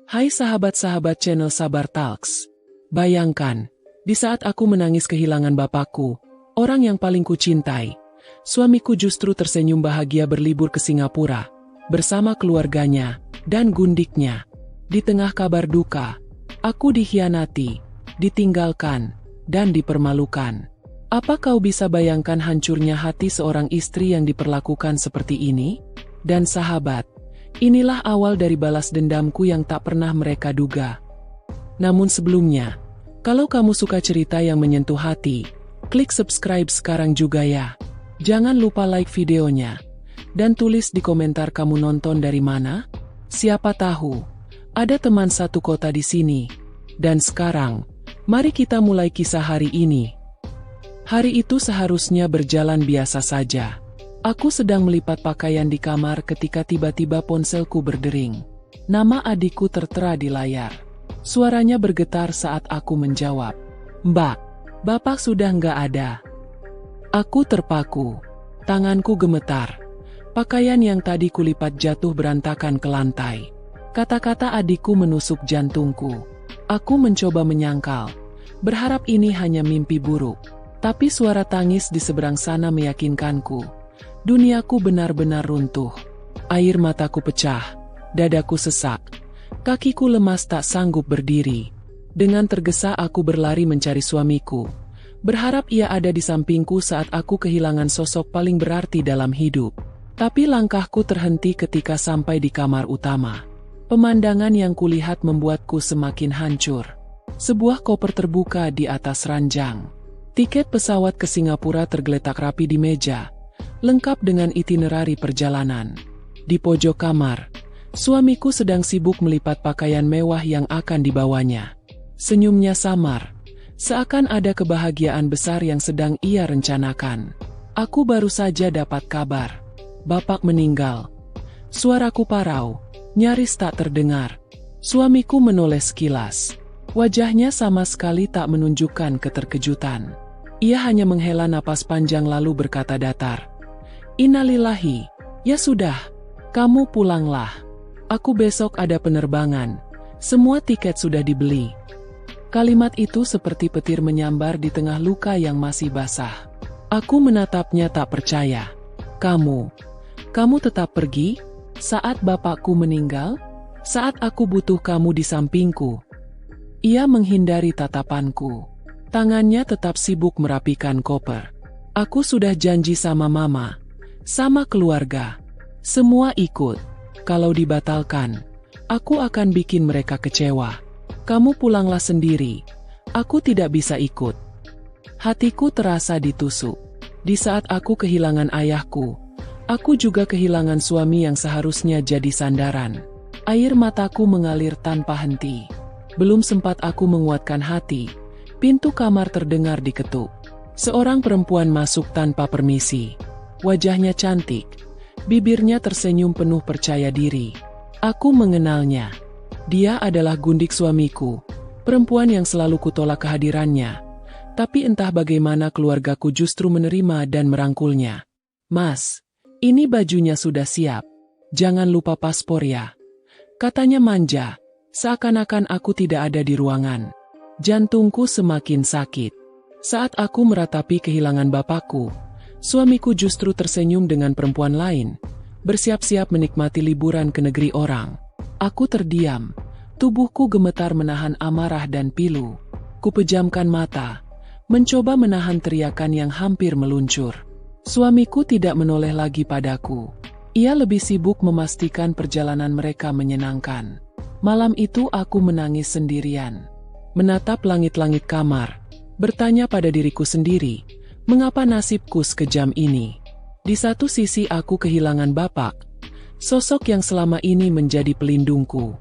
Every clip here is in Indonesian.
Hai sahabat-sahabat channel Sabar Talks. Bayangkan, di saat aku menangis kehilangan bapakku, orang yang paling kucintai, suamiku justru tersenyum bahagia berlibur ke Singapura, bersama keluarganya, dan gundiknya. Di tengah kabar duka, aku dikhianati, ditinggalkan, dan dipermalukan. Apa kau bisa bayangkan hancurnya hati seorang istri yang diperlakukan seperti ini? Dan sahabat, inilah awal dari balas dendamku yang tak pernah mereka duga. Namun sebelumnya, kalau kamu suka cerita yang menyentuh hati, klik subscribe sekarang juga ya. Jangan lupa like videonya, dan tulis di komentar kamu nonton dari mana. Siapa tahu ada teman satu kota di sini. Dan sekarang, mari kita mulai kisah hari ini. Hari itu seharusnya berjalan biasa saja. Aku sedang melipat pakaian di kamar ketika tiba-tiba ponselku berdering. Nama adikku tertera di layar. Suaranya bergetar saat aku menjawab. "Mbak, bapak sudah nggak ada." Aku terpaku. Tanganku gemetar. Pakaian yang tadi kulipat jatuh berantakan ke lantai. Kata-kata adikku menusuk jantungku. Aku mencoba menyangkal, berharap ini hanya mimpi buruk. Tapi suara tangis di seberang sana meyakinkanku. Duniaku benar-benar runtuh. Air mataku pecah, dadaku sesak. Kakiku lemas tak sanggup berdiri. Dengan tergesa aku berlari mencari suamiku. Berharap ia ada di sampingku saat aku kehilangan sosok paling berarti dalam hidup. Tapi langkahku terhenti ketika sampai di kamar utama. Pemandangan yang kulihat membuatku semakin hancur. Sebuah koper terbuka di atas ranjang. Tiket pesawat ke Singapura tergeletak rapi di meja, lengkap dengan itinerari perjalanan. Di pojok kamar, suamiku sedang sibuk melipat pakaian mewah yang akan dibawanya. Senyumnya samar, seakan ada kebahagiaan besar yang sedang ia rencanakan. Aku baru saja dapat kabar. Bapak meninggal. Suaraku parau, nyaris tak terdengar. Suamiku menoleh sekilas. Wajahnya sama sekali tak menunjukkan keterkejutan. Ia hanya menghela napas panjang lalu berkata datar, "Innalillahi, ya sudah, kamu pulanglah. Aku besok ada penerbangan. Semua tiket sudah dibeli." Kalimat itu seperti petir menyambar di tengah luka yang masih basah. Aku menatapnya tak percaya. Kamu tetap pergi? Saat bapakku meninggal? Saat aku butuh kamu di sampingku?" Ia menghindari tatapanku. Tangannya tetap sibuk merapikan koper. "Aku sudah janji sama mama, sama keluarga. Semua ikut. Kalau dibatalkan, aku akan bikin mereka kecewa. Kamu pulanglah sendiri. Aku tidak bisa ikut." Hatiku terasa ditusuk. Di saat aku kehilangan ayahku, aku juga kehilangan suami yang seharusnya jadi sandaran. Air mataku mengalir tanpa henti. Belum sempat aku menguatkan hati, pintu kamar terdengar diketuk. Seorang perempuan masuk tanpa permisi. Wajahnya cantik, bibirnya tersenyum penuh percaya diri. Aku mengenalnya. Dia adalah gundik suamiku, perempuan yang selalu kutolak kehadirannya. Tapi entah bagaimana keluargaku justru menerima dan merangkulnya. "Mas, ini bajunya sudah siap. Jangan lupa paspor ya," katanya manja, seakan-akan aku tidak ada di ruangan. Jantungku semakin sakit. Saat aku meratapi kehilangan bapakku, suamiku justru tersenyum dengan perempuan lain, bersiap-siap menikmati liburan ke negeri orang. Aku terdiam, tubuhku gemetar menahan amarah dan pilu. Kupejamkan mata, mencoba menahan teriakan yang hampir meluncur. Suamiku tidak menoleh lagi padaku. Ia lebih sibuk memastikan perjalanan mereka menyenangkan. Malam itu aku menangis sendirian. Menatap langit-langit kamar, bertanya pada diriku sendiri, mengapa nasibku sekejam ini? Di satu sisi aku kehilangan bapak, sosok yang selama ini menjadi pelindungku.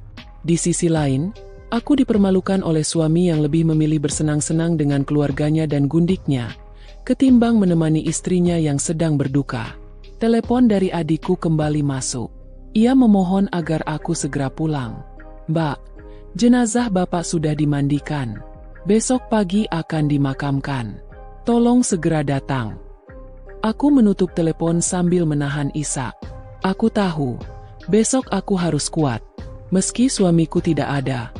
Di sisi lain, aku dipermalukan oleh suami yang lebih memilih bersenang-senang dengan keluarganya dan gundiknya, ketimbang menemani istrinya yang sedang berduka. Telepon dari adikku kembali masuk. Ia memohon agar aku segera pulang. "Mbak, jenazah bapak sudah dimandikan. Besok pagi akan dimakamkan. Tolong segera datang." Aku menutup telepon sambil menahan isak. Aku tahu, besok aku harus kuat. Meski suamiku tidak ada,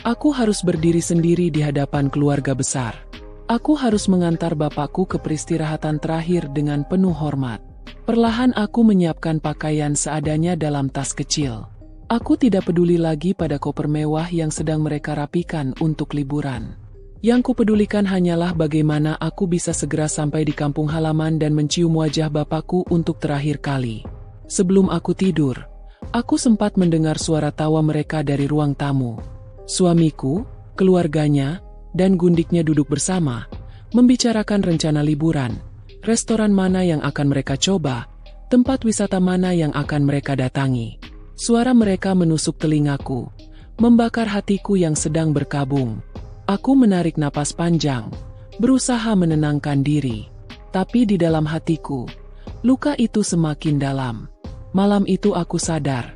aku harus berdiri sendiri di hadapan keluarga besar. Aku harus mengantar bapakku ke peristirahatan terakhir dengan penuh hormat. Perlahan aku menyiapkan pakaian seadanya dalam tas kecil. Aku tidak peduli lagi pada koper mewah yang sedang mereka rapikan untuk liburan. Yang kupedulikan hanyalah bagaimana aku bisa segera sampai di kampung halaman dan mencium wajah bapakku untuk terakhir kali. Sebelum aku tidur, aku sempat mendengar suara tawa mereka dari ruang tamu. Suamiku, keluarganya, dan gundiknya duduk bersama, membicarakan rencana liburan, restoran mana yang akan mereka coba, tempat wisata mana yang akan mereka datangi. Suara mereka menusuk telingaku, membakar hatiku yang sedang berkabung. Aku menarik napas panjang, berusaha menenangkan diri. Tapi di dalam hatiku, luka itu semakin dalam. Malam itu aku sadar,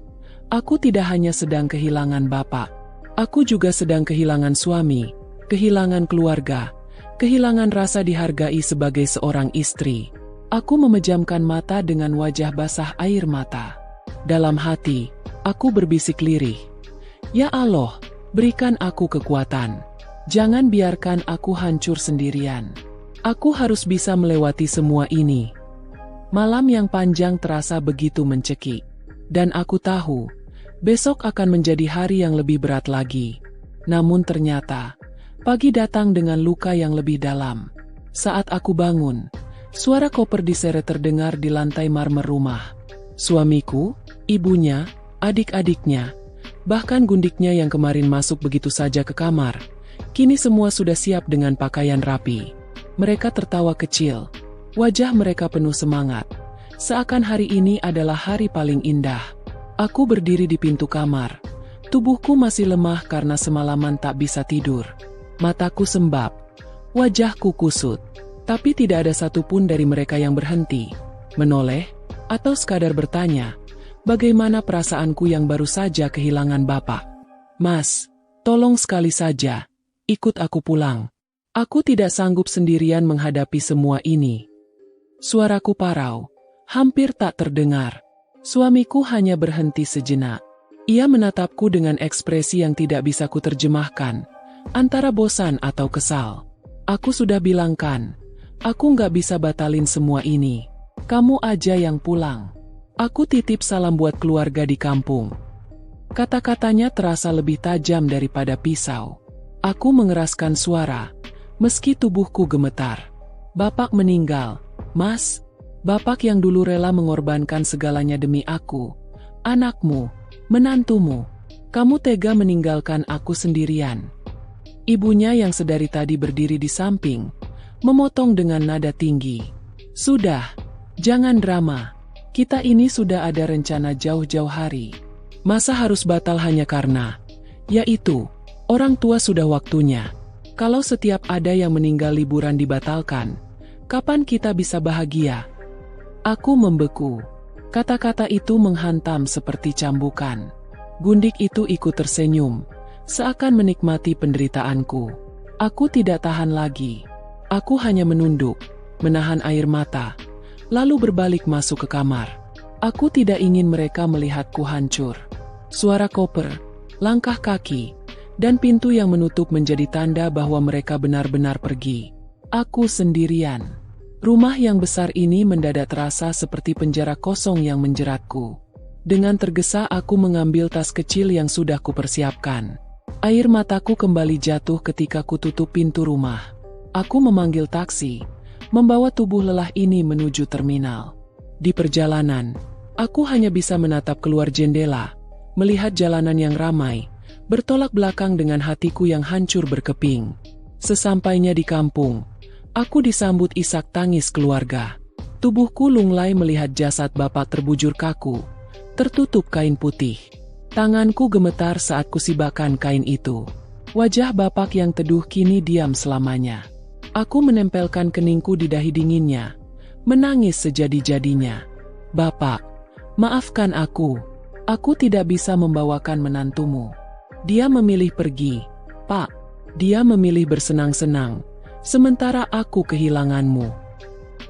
aku tidak hanya sedang kehilangan bapak. Aku juga sedang kehilangan suami, kehilangan keluarga, kehilangan rasa dihargai sebagai seorang istri. Aku memejamkan mata dengan wajah basah air mata. Dalam hati, aku berbisik lirih. Ya Allah, berikan aku kekuatan. Jangan biarkan aku hancur sendirian. Aku harus bisa melewati semua ini. Malam yang panjang terasa begitu mencekik. Dan aku tahu, besok akan menjadi hari yang lebih berat lagi. Namun ternyata, pagi datang dengan luka yang lebih dalam. Saat aku bangun, suara koper diseret terdengar di lantai marmer rumah. Suamiku, ibunya, adik-adiknya, bahkan gundiknya yang kemarin masuk begitu saja ke kamar, kini semua sudah siap dengan pakaian rapi. Mereka tertawa kecil, wajah mereka penuh semangat, seakan hari ini adalah hari paling indah. Aku berdiri di pintu kamar, tubuhku masih lemah karena semalaman tak bisa tidur. Mataku sembab, wajahku kusut, tapi tidak ada satupun dari mereka yang berhenti, menoleh, atau sekadar bertanya, bagaimana perasaanku yang baru saja kehilangan bapak. Mas, tolong sekali saja, ikut aku pulang. Aku tidak sanggup sendirian menghadapi semua ini. Suaraku parau, hampir tak terdengar. Suamiku hanya berhenti sejenak. Ia menatapku dengan ekspresi yang tidak bisa kuterjemahkan, antara bosan atau kesal. Aku sudah bilang kan, aku nggak bisa batalin semua ini. Kamu aja yang pulang. Aku titip salam buat keluarga di kampung. Kata-katanya terasa lebih tajam daripada pisau. Aku mengeraskan suara, meski tubuhku gemetar. Bapak meninggal, Mas. Bapak yang dulu rela mengorbankan segalanya demi aku, anakmu, menantumu. Kamu tega meninggalkan aku sendirian. Ibunya yang sedari tadi berdiri di samping, memotong dengan nada tinggi. Sudah, jangan drama. Kita ini sudah ada rencana jauh-jauh hari. Masa harus batal hanya karena, yaitu, orang tua sudah waktunya. Kalau setiap ada yang meninggal liburan dibatalkan, kapan kita bisa bahagia? Aku membeku. Kata-kata itu menghantam seperti cambukan. Gundik itu ikut tersenyum, seakan menikmati penderitaanku. Aku tidak tahan lagi. Aku hanya menunduk, menahan air mata, lalu berbalik masuk ke kamar. Aku tidak ingin mereka melihatku hancur. Suara koper, langkah kaki, dan pintu yang menutup menjadi tanda bahwa mereka benar-benar pergi. Aku sendirian. Rumah yang besar ini mendadak terasa seperti penjara kosong yang menjeratku. Dengan tergesa aku mengambil tas kecil yang sudah kupersiapkan. Air mataku kembali jatuh ketika kututup pintu rumah. Aku memanggil taksi, membawa tubuh lelah ini menuju terminal. Di perjalanan, aku hanya bisa menatap keluar jendela, melihat jalanan yang ramai, bertolak belakang dengan hatiku yang hancur berkeping. Sesampainya di kampung, aku disambut isak tangis keluarga. Tubuhku lunglai melihat jasad bapak terbujur kaku, tertutup kain putih. Tanganku gemetar saat kusibakan kain itu. Wajah bapak yang teduh kini diam selamanya. Aku menempelkan keningku di dahi dinginnya, menangis sejadi-jadinya. Bapak, maafkan aku. Aku tidak bisa membawakan menantumu. Dia memilih pergi, Pak. Dia memilih bersenang-senang, sementara aku kehilanganmu.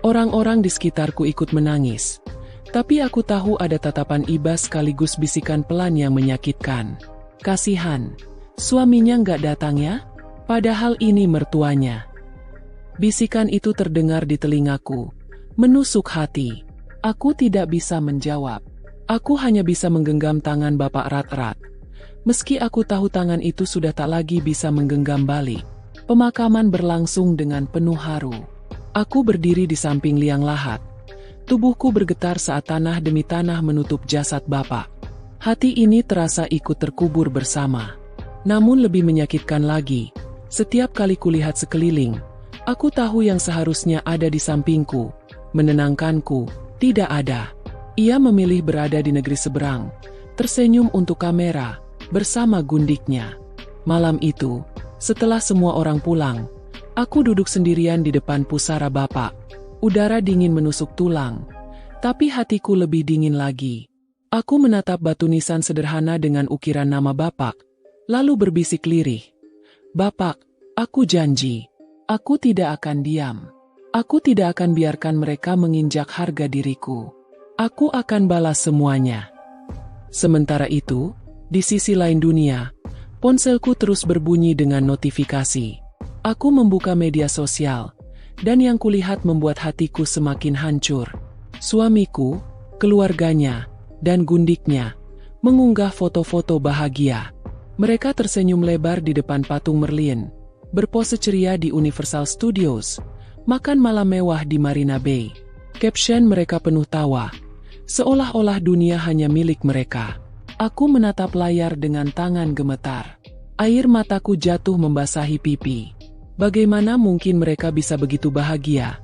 Orang-orang di sekitarku ikut menangis, tapi aku tahu ada tatapan iba sekaligus bisikan pelan yang menyakitkan. Kasihan, suaminya nggak datang ya? Padahal ini mertuanya. Bisikan itu terdengar di telingaku, menusuk hati. Aku tidak bisa menjawab. Aku hanya bisa menggenggam tangan Bapak erat-erat. Meski aku tahu tangan itu sudah tak lagi bisa menggenggam balik. Pemakaman berlangsung dengan penuh haru. Aku berdiri di samping liang lahat. Tubuhku bergetar saat tanah demi tanah menutup jasad Bapak. Hati ini terasa ikut terkubur bersama. Namun lebih menyakitkan lagi, setiap kali kulihat sekeliling, aku tahu yang seharusnya ada di sampingku, menenangkanku, tidak ada. Ia memilih berada di negeri seberang, tersenyum untuk kamera, bersama gundiknya. Malam itu, setelah semua orang pulang, aku duduk sendirian di depan pusara Bapak. Udara dingin menusuk tulang, tapi hatiku lebih dingin lagi. Aku menatap batu nisan sederhana dengan ukiran nama Bapak, lalu berbisik lirih. Bapak, aku janji, aku tidak akan diam. Aku tidak akan biarkan mereka menginjak harga diriku. Aku akan balas semuanya. Sementara itu, di sisi lain dunia, ponselku terus berbunyi dengan notifikasi. Aku membuka media sosial, dan yang kulihat membuat hatiku semakin hancur. Suamiku, keluarganya, dan gundiknya mengunggah foto-foto bahagia. Mereka tersenyum lebar di depan patung Merlin, berpose ceria di Universal Studios, makan malam mewah di Marina Bay. Caption mereka penuh tawa, seolah-olah dunia hanya milik mereka. Aku menatap layar dengan tangan gemetar. Air mataku jatuh membasahi pipi. Bagaimana mungkin mereka bisa begitu bahagia?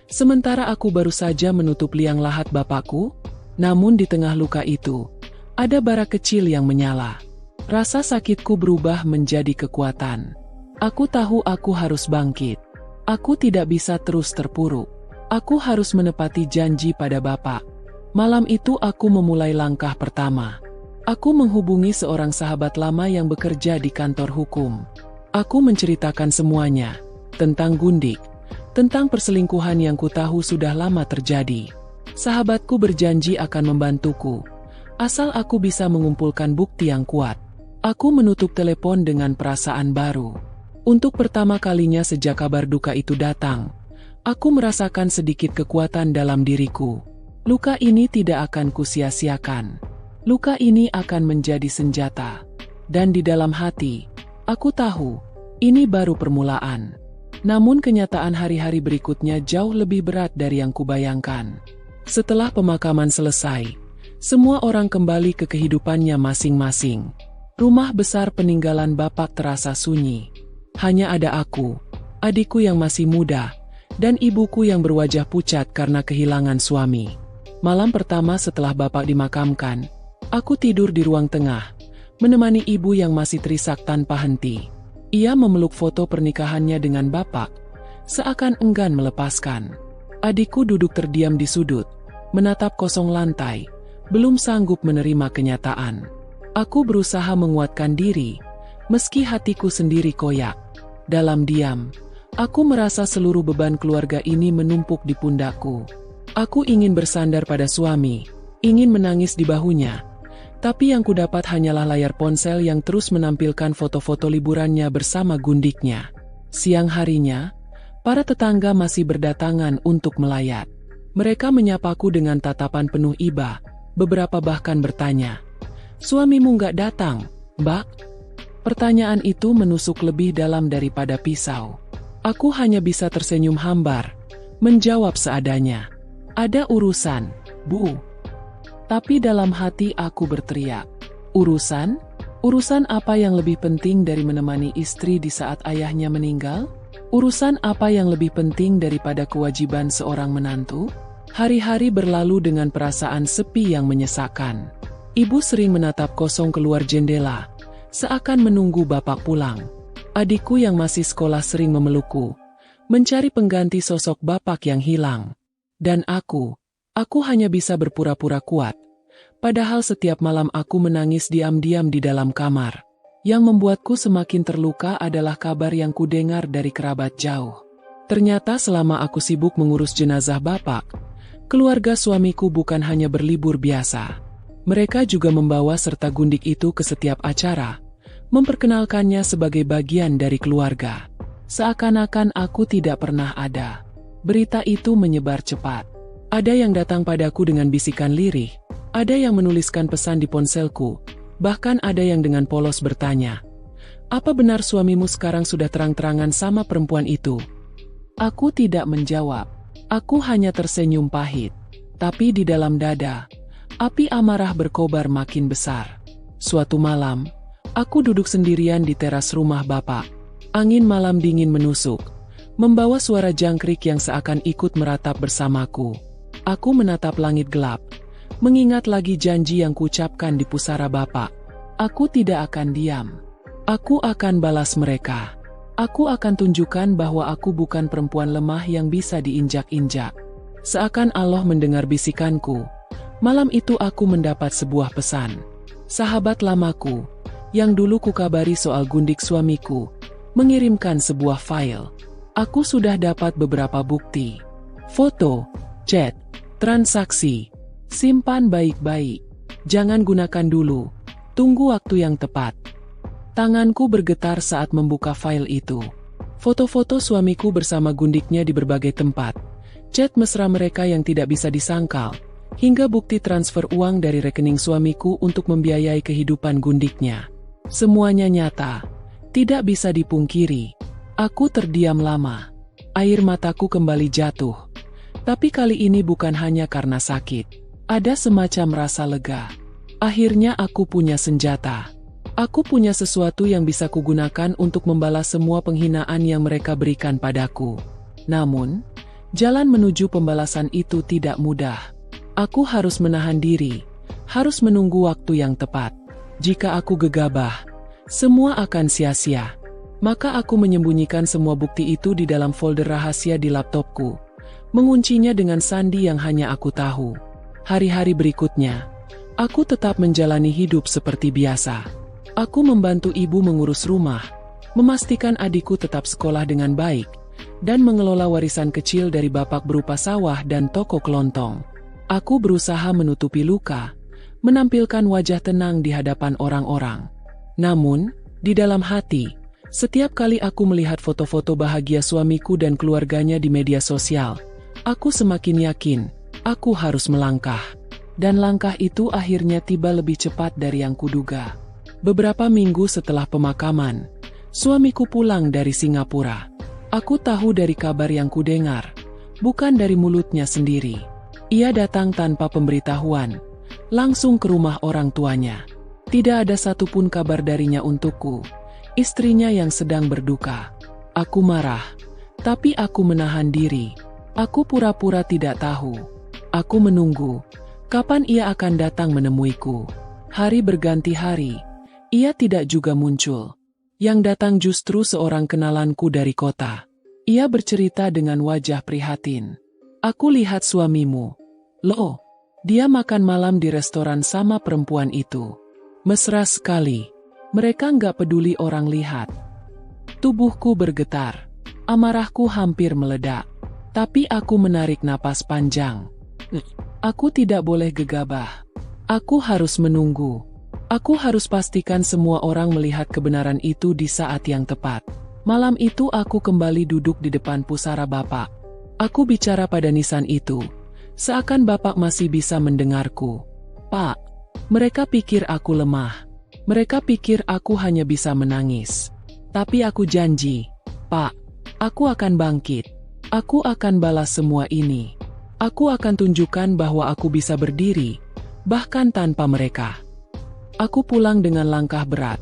Sementara aku baru saja menutup liang lahat Bapakku, namun di tengah luka itu, ada bara kecil yang menyala. Rasa sakitku berubah menjadi kekuatan. Aku tahu aku harus bangkit. Aku tidak bisa terus terpuruk. Aku harus menepati janji pada Bapak. Malam itu aku memulai langkah pertama. Aku menghubungi seorang sahabat lama yang bekerja di kantor hukum. Aku menceritakan semuanya, tentang Gundik, tentang perselingkuhan yang kutahu sudah lama terjadi. Sahabatku berjanji akan membantuku, asal aku bisa mengumpulkan bukti yang kuat. Aku menutup telepon dengan perasaan baru. Untuk pertama kalinya sejak kabar duka itu datang, aku merasakan sedikit kekuatan dalam diriku. Luka ini tidak akan kusia-siakan. Luka ini akan menjadi senjata. Dan di dalam hati, aku tahu, ini baru permulaan. Namun kenyataan hari-hari berikutnya jauh lebih berat dari yang kubayangkan. Setelah pemakaman selesai, semua orang kembali ke kehidupannya masing-masing. Rumah besar peninggalan Bapak terasa sunyi. Hanya ada aku, adikku yang masih muda, dan ibuku yang berwajah pucat karena kehilangan suami. Malam pertama setelah Bapak dimakamkan, aku tidur di ruang tengah, menemani ibu yang masih terisak tanpa henti. Ia memeluk foto pernikahannya dengan Bapak, seakan enggan melepaskan. Adikku duduk terdiam di sudut, menatap kosong lantai, belum sanggup menerima kenyataan. Aku berusaha menguatkan diri, meski hatiku sendiri koyak. Dalam diam, aku merasa seluruh beban keluarga ini menumpuk di pundakku. Aku ingin bersandar pada suami, ingin menangis di bahunya. Tapi yang kudapat hanyalah layar ponsel yang terus menampilkan foto-foto liburannya bersama gundiknya. Siang harinya, para tetangga masih berdatangan untuk melayat. Mereka menyapaku dengan tatapan penuh iba, beberapa bahkan bertanya, "Suamimu nggak datang, Mbak?" Pertanyaan itu menusuk lebih dalam daripada pisau. Aku hanya bisa tersenyum hambar, menjawab seadanya. "Ada urusan, Bu." Tapi dalam hati aku berteriak, "Urusan? Urusan apa yang lebih penting dari menemani istri di saat ayahnya meninggal? Urusan apa yang lebih penting daripada kewajiban seorang menantu?" Hari-hari berlalu dengan perasaan sepi yang menyesakkan. Ibu sering menatap kosong keluar jendela, seakan menunggu Bapak pulang. Adikku yang masih sekolah sering memelukku, mencari pengganti sosok Bapak yang hilang. Dan aku hanya bisa berpura-pura kuat. Padahal setiap malam aku menangis diam-diam di dalam kamar. Yang membuatku semakin terluka adalah kabar yang kudengar dari kerabat jauh. Ternyata selama aku sibuk mengurus jenazah Bapak, keluarga suamiku bukan hanya berlibur biasa. Mereka juga membawa serta gundik itu ke setiap acara, memperkenalkannya sebagai bagian dari keluarga. Seakan-akan aku tidak pernah ada. Berita itu menyebar cepat. Ada yang datang padaku dengan bisikan lirih, ada yang menuliskan pesan di ponselku, bahkan ada yang dengan polos bertanya, "Apa benar suamimu sekarang sudah terang-terangan sama perempuan itu?" Aku tidak menjawab. Aku hanya tersenyum pahit. Tapi di dalam dada, api amarah berkobar makin besar. Suatu malam, aku duduk sendirian di teras rumah bapak. Angin malam dingin menusuk, membawa suara jangkrik yang seakan ikut meratap bersamaku. Aku menatap langit gelap, mengingat lagi janji yang kuucapkan di pusara bapak. Aku tidak akan diam. Aku akan balas mereka. Aku akan tunjukkan bahwa aku bukan perempuan lemah yang bisa diinjak-injak. Seakan Allah mendengar bisikanku, malam itu aku mendapat sebuah pesan. Sahabat lamaku, yang dulu kukabari soal gundik suamiku, mengirimkan sebuah file. Aku sudah dapat beberapa bukti. Foto, chat, transaksi. Simpan baik-baik. Jangan gunakan dulu. Tunggu waktu yang tepat. Tanganku bergetar saat membuka file itu. Foto-foto suamiku bersama gundiknya di berbagai tempat. Chat mesra mereka yang tidak bisa disangkal. Hingga bukti transfer uang dari rekening suamiku untuk membiayai kehidupan gundiknya. Semuanya nyata. Tidak bisa dipungkiri. Aku terdiam lama. Air mataku kembali jatuh. Tapi kali ini bukan hanya karena sakit. Ada semacam rasa lega. Akhirnya aku punya senjata. Aku punya sesuatu yang bisa kugunakan untuk membalas semua penghinaan yang mereka berikan padaku. Namun, jalan menuju pembalasan itu tidak mudah. Aku harus menahan diri. Harus menunggu waktu yang tepat. Jika aku gegabah, semua akan sia-sia. Maka aku menyembunyikan semua bukti itu di dalam folder rahasia di laptopku. Menguncinya dengan sandi yang hanya aku tahu. Hari-hari berikutnya, aku tetap menjalani hidup seperti biasa. Aku membantu ibu mengurus rumah, memastikan adikku tetap sekolah dengan baik, dan mengelola warisan kecil dari bapak berupa sawah dan toko kelontong. Aku berusaha menutupi luka, menampilkan wajah tenang di hadapan orang-orang. Namun, di dalam hati, setiap kali aku melihat foto-foto bahagia suamiku dan keluarganya di media sosial, aku semakin yakin, aku harus melangkah. Dan langkah itu akhirnya tiba lebih cepat dari yang kuduga. Beberapa minggu setelah pemakaman, suamiku pulang dari Singapura. Aku tahu dari kabar yang kudengar, bukan dari mulutnya sendiri. Ia datang tanpa pemberitahuan, langsung ke rumah orang tuanya. Tidak ada satupun kabar darinya untukku, istrinya yang sedang berduka. Aku marah, tapi aku menahan diri. Aku pura-pura tidak tahu. Aku menunggu, kapan ia akan datang menemuiku. Hari berganti hari, ia tidak juga muncul. Yang datang justru seorang kenalanku dari kota. Ia bercerita dengan wajah prihatin. Aku lihat suamimu. Loh, dia makan malam di restoran sama perempuan itu. Mesra sekali. Mereka nggak peduli orang lihat. Tubuhku bergetar. Amarahku hampir meledak. Tapi aku menarik napas panjang. Aku tidak boleh gegabah. Aku harus menunggu. Aku harus pastikan semua orang melihat kebenaran itu di saat yang tepat. Malam itu aku kembali duduk di depan pusara bapak. Aku bicara pada nisan itu. Seakan bapak masih bisa mendengarku. Pak, mereka pikir aku lemah. Mereka pikir aku hanya bisa menangis. Tapi aku janji, Pak, aku akan bangkit. Aku akan balas semua ini. Aku akan tunjukkan bahwa aku bisa berdiri, bahkan tanpa mereka. Aku pulang dengan langkah berat,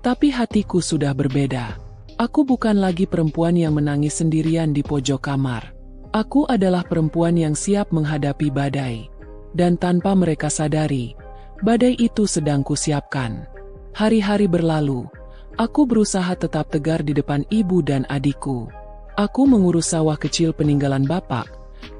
tapi hatiku sudah berbeda. Aku bukan lagi perempuan yang menangis sendirian di pojok kamar. Aku adalah perempuan yang siap menghadapi badai. Dan tanpa mereka sadari, badai itu sedang kusiapkan. Hari-hari berlalu, aku berusaha tetap tegar di depan ibu dan adikku. Aku mengurus sawah kecil peninggalan bapak,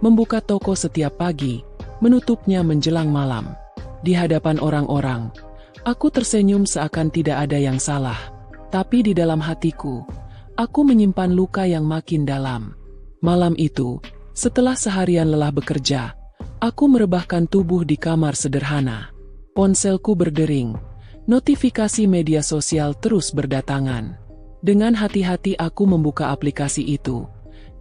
membuka toko setiap pagi, menutupnya menjelang malam. Di hadapan orang-orang, aku tersenyum seakan tidak ada yang salah. Tapi di dalam hatiku, aku menyimpan luka yang makin dalam. Malam itu, setelah seharian lelah bekerja, aku merebahkan tubuh di kamar sederhana. Ponselku berdering. Notifikasi media sosial terus berdatangan. Dengan hati-hati aku membuka aplikasi itu.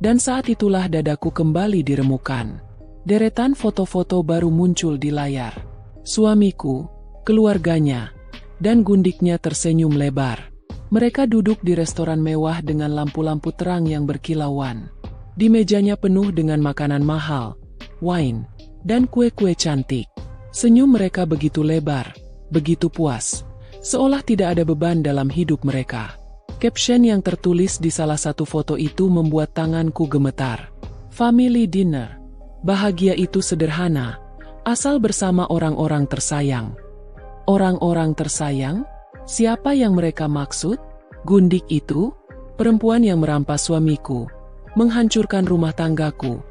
Dan saat itulah dadaku kembali diremukan. Deretan foto-foto baru muncul di layar. Suamiku, keluarganya, dan gundiknya tersenyum lebar. Mereka duduk di restoran mewah dengan lampu-lampu terang yang berkilauan. Di mejanya penuh dengan makanan mahal, wine, dan kue-kue cantik. Senyum mereka begitu lebar, begitu puas, seolah tidak ada beban dalam hidup mereka. Caption yang tertulis di salah satu foto itu membuat tanganku gemetar. Family dinner. Bahagia itu sederhana, asal bersama orang-orang tersayang. Orang-orang tersayang? Siapa yang mereka maksud? Gundik itu? Perempuan yang merampas suamiku, menghancurkan rumah tanggaku,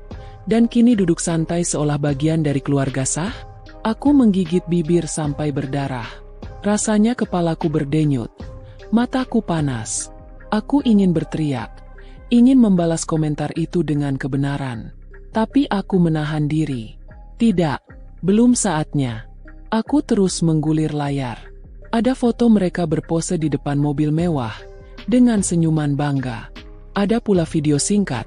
dan kini duduk santai seolah bagian dari keluarga sah? Aku menggigit bibir sampai berdarah. Rasanya kepalaku berdenyut. Mataku panas. Aku ingin berteriak, ingin membalas komentar itu dengan kebenaran. Tapi aku menahan diri. Tidak, belum saatnya. Aku terus menggulir layar. Ada foto mereka berpose di depan mobil mewah, dengan senyuman bangga. Ada pula video singkat.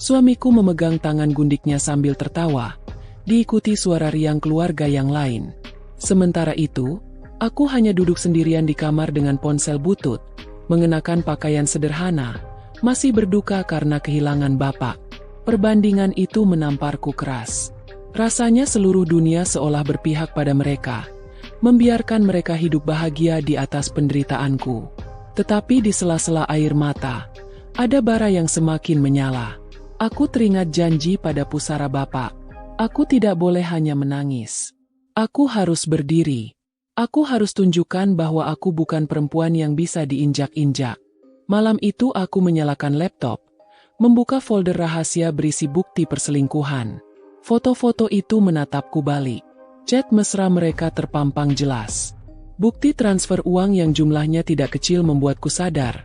Suamiku memegang tangan gundiknya sambil tertawa, diikuti suara riang keluarga yang lain. Sementara itu, aku hanya duduk sendirian di kamar dengan ponsel butut, mengenakan pakaian sederhana, masih berduka karena kehilangan bapak. Perbandingan itu menamparku keras. Rasanya seluruh dunia seolah berpihak pada mereka, membiarkan mereka hidup bahagia di atas penderitaanku. Tetapi di sela-sela air mata, ada bara yang semakin menyala. Aku teringat janji pada pusara bapak. Aku tidak boleh hanya menangis. Aku harus berdiri. Aku harus tunjukkan bahwa aku bukan perempuan yang bisa diinjak-injak. Malam itu aku menyalakan laptop, membuka folder rahasia berisi bukti perselingkuhan. Foto-foto itu menatapku balik. Chat mesra mereka terpampang jelas. Bukti transfer uang yang jumlahnya tidak kecil membuatku sadar.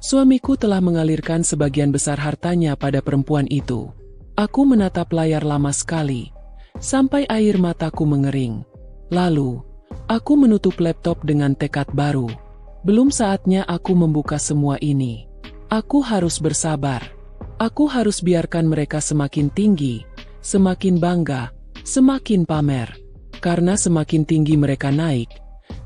Suamiku telah mengalirkan sebagian besar hartanya pada perempuan itu. Aku menatap layar lama sekali, sampai air mataku mengering. Lalu, aku menutup laptop dengan tekad baru. Belum saatnya aku membuka semua ini. Aku harus bersabar. Aku harus biarkan mereka semakin tinggi, semakin bangga, semakin pamer. Karena semakin tinggi mereka naik,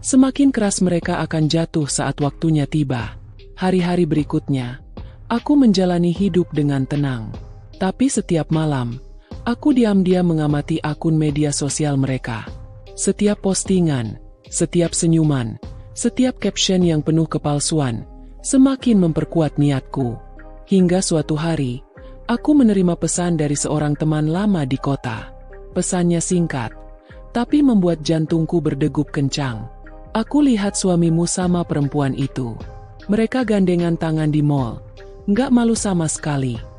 semakin keras mereka akan jatuh saat waktunya tiba. Hari-hari berikutnya, aku menjalani hidup dengan tenang. Tapi setiap malam, aku diam-diam mengamati akun media sosial mereka. Setiap postingan, setiap senyuman, setiap caption yang penuh kepalsuan, semakin memperkuat niatku. Hingga suatu hari, aku menerima pesan dari seorang teman lama di kota. Pesannya singkat, tapi membuat jantungku berdegup kencang. Aku lihat suamimu sama perempuan itu. Mereka gandengan tangan di mall. Nggak malu sama sekali.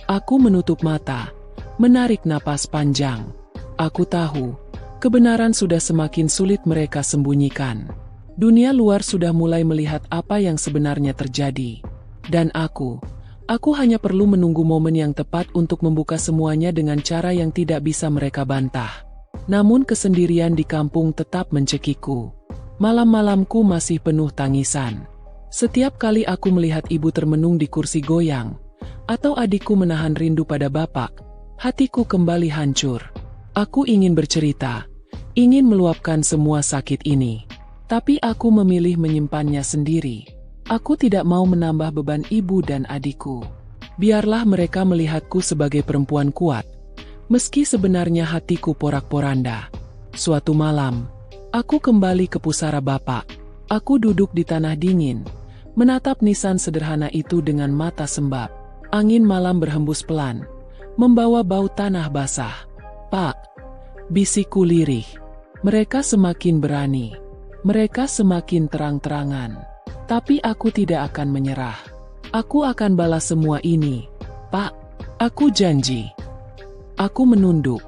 Aku menutup mata, menarik napas panjang. Aku tahu, kebenaran sudah semakin sulit mereka sembunyikan. Dunia luar sudah mulai melihat apa yang sebenarnya terjadi. Dan aku hanya perlu menunggu momen yang tepat untuk membuka semuanya dengan cara yang tidak bisa mereka bantah. Namun kesendirian di kampung tetap mencekiku. Malam-malamku masih penuh tangisan. Setiap kali aku melihat ibu termenung di kursi goyang, atau adikku menahan rindu pada bapak, hatiku kembali hancur. Aku ingin bercerita, ingin meluapkan semua sakit ini. Tapi aku memilih menyimpannya sendiri. Aku tidak mau menambah beban ibu dan adikku. Biarlah mereka melihatku sebagai perempuan kuat, meski sebenarnya hatiku porak-poranda. Suatu malam, aku kembali ke pusara bapak. Aku duduk di tanah dingin, menatap nisan sederhana itu dengan mata sembab. Angin malam berhembus pelan, membawa bau tanah basah. "Pak," bisikku lirih. Mereka semakin berani. Mereka semakin terang-terangan. Tapi aku tidak akan menyerah. Aku akan balas semua ini, Pak. Aku janji. Aku menunduk.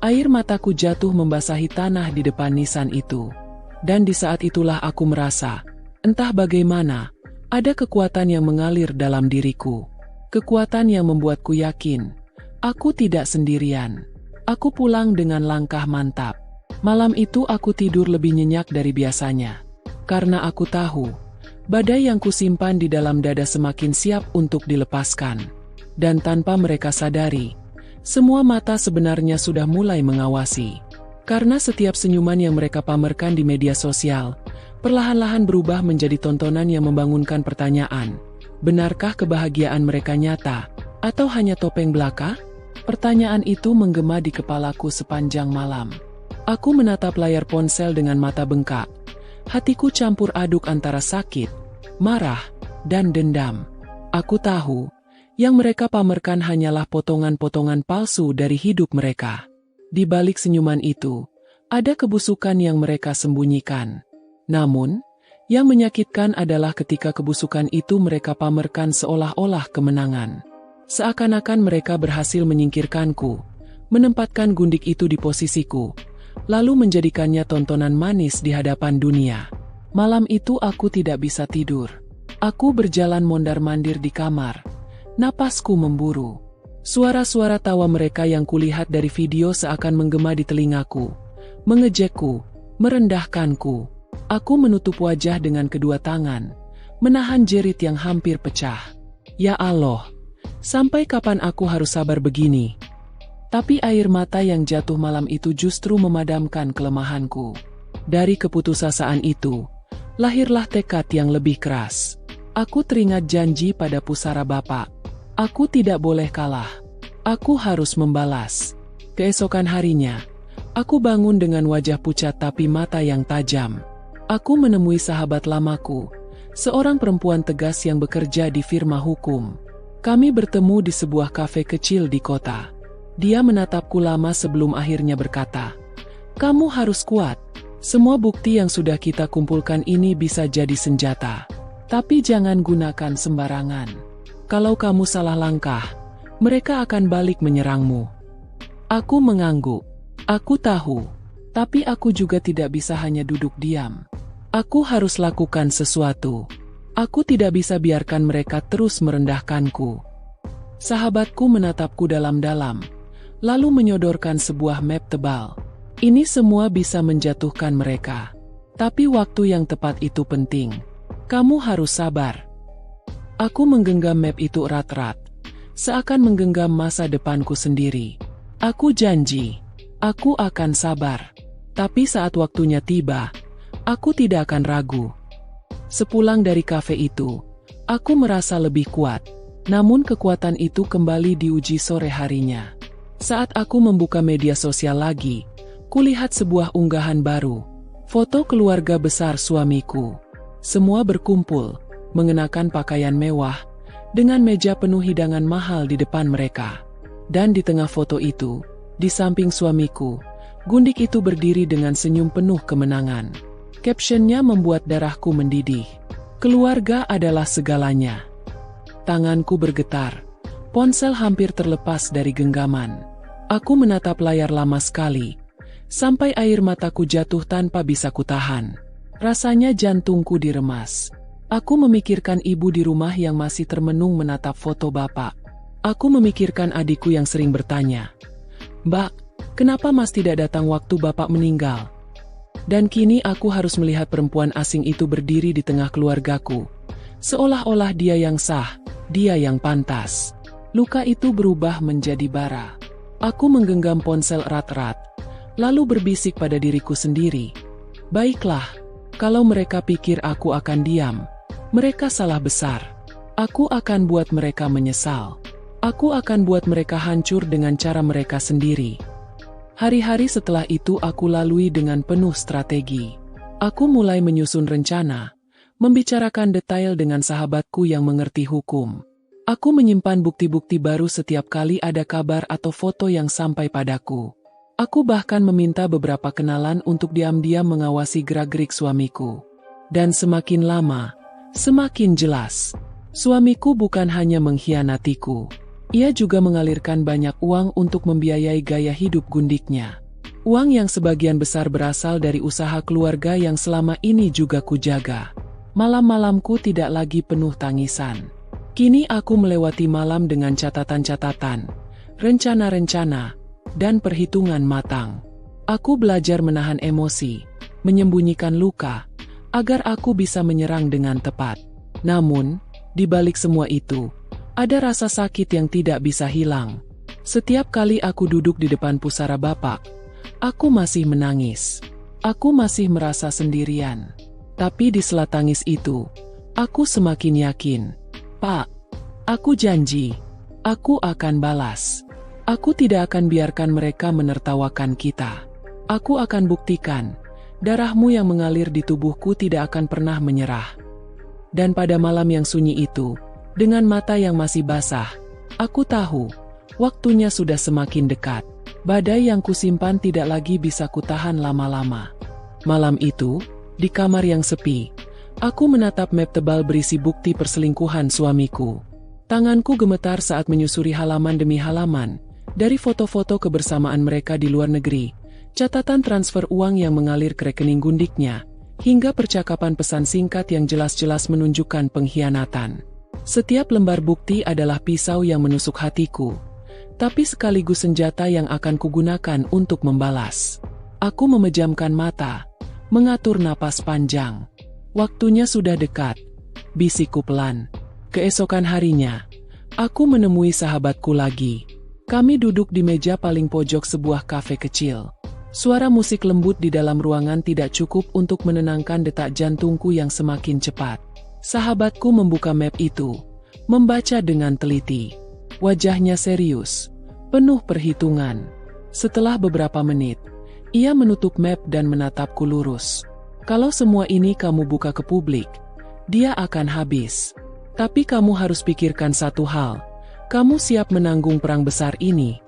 Air mataku jatuh membasahi tanah di depan nisan itu. Dan di saat itulah aku merasa, entah bagaimana, ada kekuatan yang mengalir dalam diriku. Kekuatan yang membuatku yakin, aku tidak sendirian. Aku pulang dengan langkah mantap. Malam itu aku tidur lebih nyenyak dari biasanya. Karena aku tahu, badai yang kusimpan di dalam dada semakin siap untuk dilepaskan. Dan tanpa mereka sadari, semua mata sebenarnya sudah mulai mengawasi. Karena setiap senyuman yang mereka pamerkan di media sosial, perlahan-lahan berubah menjadi tontonan yang membangunkan pertanyaan. Benarkah kebahagiaan mereka nyata, atau hanya topeng belaka? Pertanyaan itu menggema di kepalaku sepanjang malam. Aku menatap layar ponsel dengan mata bengkak. Hatiku campur aduk antara sakit, marah, dan dendam. Aku tahu, yang mereka pamerkan hanyalah potongan-potongan palsu dari hidup mereka. Di balik senyuman itu, ada kebusukan yang mereka sembunyikan. Namun, yang menyakitkan adalah ketika kebusukan itu mereka pamerkan seolah-olah kemenangan. Seakan-akan mereka berhasil menyingkirkanku, menempatkan gundik itu di posisiku, lalu menjadikannya tontonan manis di hadapan dunia. Malam itu aku tidak bisa tidur. Aku berjalan mondar-mandir di kamar. Napasku memburu. Suara-suara tawa mereka yang kulihat dari video seakan menggema di telingaku, mengejekku, merendahkanku. Aku menutup wajah dengan kedua tangan, menahan jerit yang hampir pecah. Ya Allah, sampai kapan aku harus sabar begini? Tapi air mata yang jatuh malam itu justru memadamkan kelemahanku. Dari keputusasaan itu, lahirlah tekad yang lebih keras. Aku teringat janji pada pusara Bapak. Aku tidak boleh kalah. Aku harus membalas. Keesokan harinya, aku bangun dengan wajah pucat tapi mata yang tajam. Aku menemui sahabat lamaku, seorang perempuan tegas yang bekerja di firma hukum. Kami bertemu di sebuah kafe kecil di kota. Dia menatapku lama sebelum akhirnya berkata, "Kamu harus kuat. Semua bukti yang sudah kita kumpulkan ini bisa jadi senjata. Tapi jangan gunakan sembarangan. Kalau kamu salah langkah, mereka akan balik menyerangmu." Aku mengangguk. Aku tahu, tapi aku juga tidak bisa hanya duduk diam. Aku harus lakukan sesuatu. Aku tidak bisa biarkan mereka terus merendahkanku. Sahabatku menatapku dalam-dalam, lalu menyodorkan sebuah map tebal. Ini semua bisa menjatuhkan mereka. Tapi waktu yang tepat itu penting. Kamu harus sabar. Aku menggenggam map itu erat-erat, seakan menggenggam masa depanku sendiri. Aku janji, aku akan sabar. Tapi saat waktunya tiba, aku tidak akan ragu. Sepulang dari kafe itu, aku merasa lebih kuat. Namun kekuatan itu kembali diuji sore harinya. Saat aku membuka media sosial lagi, kulihat sebuah unggahan baru. Foto keluarga besar suamiku. Semua berkumpul, mengenakan pakaian mewah, dengan meja penuh hidangan mahal di depan mereka. Dan di tengah foto itu, di samping suamiku, gundik itu berdiri dengan senyum penuh kemenangan. Captionnya membuat darahku mendidih. Keluarga adalah segalanya. Tanganku bergetar. Ponsel hampir terlepas dari genggaman. Aku menatap layar lama sekali, sampai air mataku jatuh tanpa bisa kutahan. Rasanya jantungku diremas. Aku memikirkan ibu di rumah yang masih termenung menatap foto bapak. Aku memikirkan adikku yang sering bertanya, "Mbak, kenapa Mas tidak datang waktu bapak meninggal?" Dan kini aku harus melihat perempuan asing itu berdiri di tengah keluargaku. Seolah-olah dia yang sah, dia yang pantas. Luka itu berubah menjadi bara. Aku menggenggam ponsel erat-erat, lalu berbisik pada diriku sendiri. Baiklah, kalau mereka pikir aku akan diam, mereka salah besar. Aku akan buat mereka menyesal. Aku akan buat mereka hancur dengan cara mereka sendiri. Hari-hari setelah itu aku lalui dengan penuh strategi. Aku mulai menyusun rencana, membicarakan detail dengan sahabatku yang mengerti hukum. Aku menyimpan bukti-bukti baru setiap kali ada kabar atau foto yang sampai padaku. Aku bahkan meminta beberapa kenalan untuk diam-diam mengawasi gerak-gerik suamiku. Dan semakin lama, semakin jelas. Suamiku bukan hanya mengkhianatiku. Ia juga mengalirkan banyak uang untuk membiayai gaya hidup gundiknya. Uang yang sebagian besar berasal dari usaha keluarga yang selama ini juga kujaga. Malam-malamku tidak lagi penuh tangisan. Kini aku melewati malam dengan catatan-catatan, rencana-rencana, dan perhitungan matang. Aku belajar menahan emosi, menyembunyikan luka, agar aku bisa menyerang dengan tepat. Namun, di balik semua itu, ada rasa sakit yang tidak bisa hilang. Setiap kali aku duduk di depan pusara Bapak, aku masih menangis. Aku masih merasa sendirian. Tapi di sela tangis itu, aku semakin yakin. Pak, aku janji, aku akan balas. Aku tidak akan biarkan mereka menertawakan kita. Aku akan buktikan, darahmu yang mengalir di tubuhku tidak akan pernah menyerah. Dan pada malam yang sunyi itu, dengan mata yang masih basah, aku tahu, waktunya sudah semakin dekat. Badai yang kusimpan tidak lagi bisa kutahan lama-lama. Malam itu, di kamar yang sepi, aku menatap map tebal berisi bukti perselingkuhan suamiku. Tanganku gemetar saat menyusuri halaman demi halaman, dari foto-foto kebersamaan mereka di luar negeri, catatan transfer uang yang mengalir ke rekening gundiknya, hingga percakapan pesan singkat yang jelas-jelas menunjukkan pengkhianatan. Setiap lembar bukti adalah pisau yang menusuk hatiku, tapi sekaligus senjata yang akan kugunakan untuk membalas. Aku memejamkan mata, mengatur napas panjang. Waktunya sudah dekat, bisikku pelan. Keesokan harinya, aku menemui sahabatku lagi. Kami duduk di meja paling pojok sebuah kafe kecil. Suara musik lembut di dalam ruangan tidak cukup untuk menenangkan detak jantungku yang semakin cepat. Sahabatku membuka map itu, membaca dengan teliti. Wajahnya serius, penuh perhitungan. Setelah beberapa menit, ia menutup map dan menatapku lurus. Kalau semua ini kamu buka ke publik, dia akan habis. Tapi kamu harus pikirkan satu hal, kamu siap menanggung perang besar ini?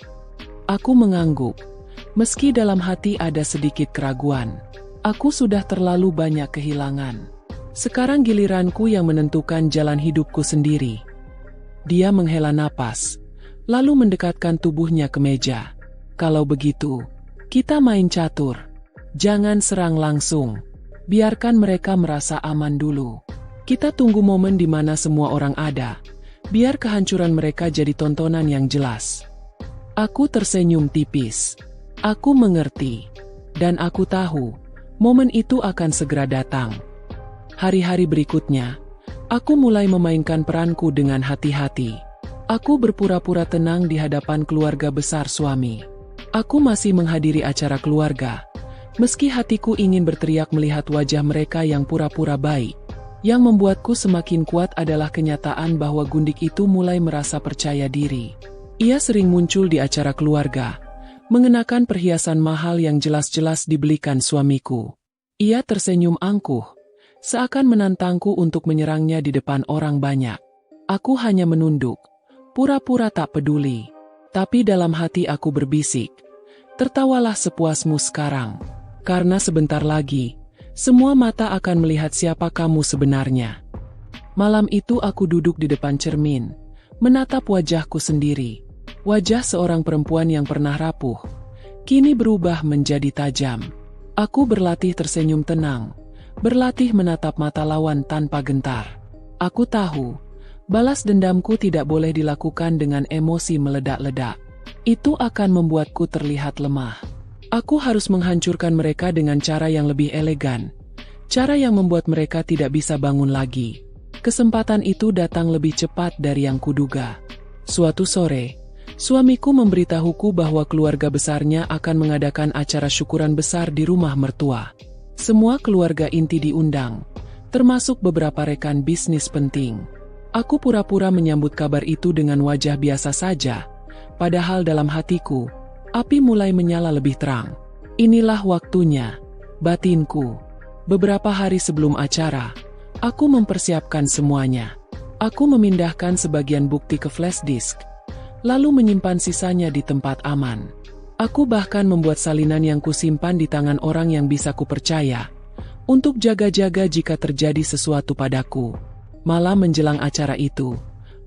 Aku mengangguk. Meski dalam hati ada sedikit keraguan, aku sudah terlalu banyak kehilangan. Sekarang giliranku yang menentukan jalan hidupku sendiri. Dia menghela napas, lalu mendekatkan tubuhnya ke meja. Kalau begitu, kita main catur. Jangan serang langsung. Biarkan mereka merasa aman dulu. Kita tunggu momen di mana semua orang ada. Biar kehancuran mereka jadi tontonan yang jelas. Aku tersenyum tipis. Aku mengerti. Dan aku tahu, momen itu akan segera datang. Hari-hari berikutnya, aku mulai memainkan peranku dengan hati-hati. Aku berpura-pura tenang di hadapan keluarga besar suami. Aku masih menghadiri acara keluarga, meski hatiku ingin berteriak melihat wajah mereka yang pura-pura baik. Yang membuatku semakin kuat adalah kenyataan bahwa gundik itu mulai merasa percaya diri. Ia sering muncul di acara keluarga, mengenakan perhiasan mahal yang jelas-jelas dibelikan suamiku. Ia tersenyum angkuh, seakan menantangku untuk menyerangnya di depan orang banyak. Aku hanya menunduk, pura-pura tak peduli. Tapi dalam hati aku berbisik, tertawalah sepuasmu sekarang. Karena sebentar lagi, semua mata akan melihat siapa kamu sebenarnya. Malam itu aku duduk di depan cermin, menatap wajahku sendiri. Wajah seorang perempuan yang pernah rapuh, kini berubah menjadi tajam. Aku berlatih tersenyum tenang, berlatih menatap mata lawan tanpa gentar. Aku tahu, balas dendamku tidak boleh dilakukan dengan emosi meledak-ledak. Itu akan membuatku terlihat lemah. Aku harus menghancurkan mereka dengan cara yang lebih elegan. Cara yang membuat mereka tidak bisa bangun lagi. Kesempatan itu datang lebih cepat dari yang kuduga. Suatu sore, suamiku memberitahuku bahwa keluarga besarnya akan mengadakan acara syukuran besar di rumah mertua. Semua keluarga inti diundang, termasuk beberapa rekan bisnis penting. Aku pura-pura menyambut kabar itu dengan wajah biasa saja, padahal dalam hatiku, api mulai menyala lebih terang. Inilah waktunya, batinku. Beberapa hari sebelum acara, aku mempersiapkan semuanya. Aku memindahkan sebagian bukti ke flash disk, lalu menyimpan sisanya di tempat aman. Aku bahkan membuat salinan yang kusimpan di tangan orang yang bisa kupercaya, untuk jaga-jaga jika terjadi sesuatu padaku. Malam menjelang acara itu,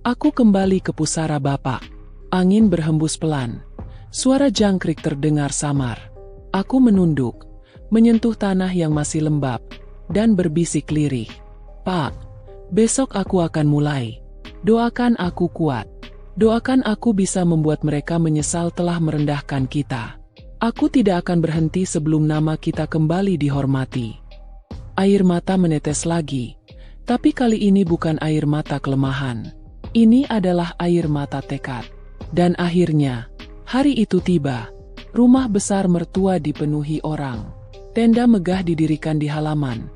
aku kembali ke pusara Bapak. Angin berhembus pelan. Suara jangkrik terdengar samar. Aku menunduk, menyentuh tanah yang masih lembab, dan berbisik lirih. Pak, besok aku akan mulai. Doakan aku kuat. Doakan aku bisa membuat mereka menyesal telah merendahkan kita. Aku tidak akan berhenti sebelum nama kita kembali dihormati. Air mata menetes lagi, tapi kali ini bukan air mata kelemahan. Ini adalah air mata tekad. Dan akhirnya, hari itu tiba. Rumah besar mertua dipenuhi orang. Tenda megah didirikan di halaman.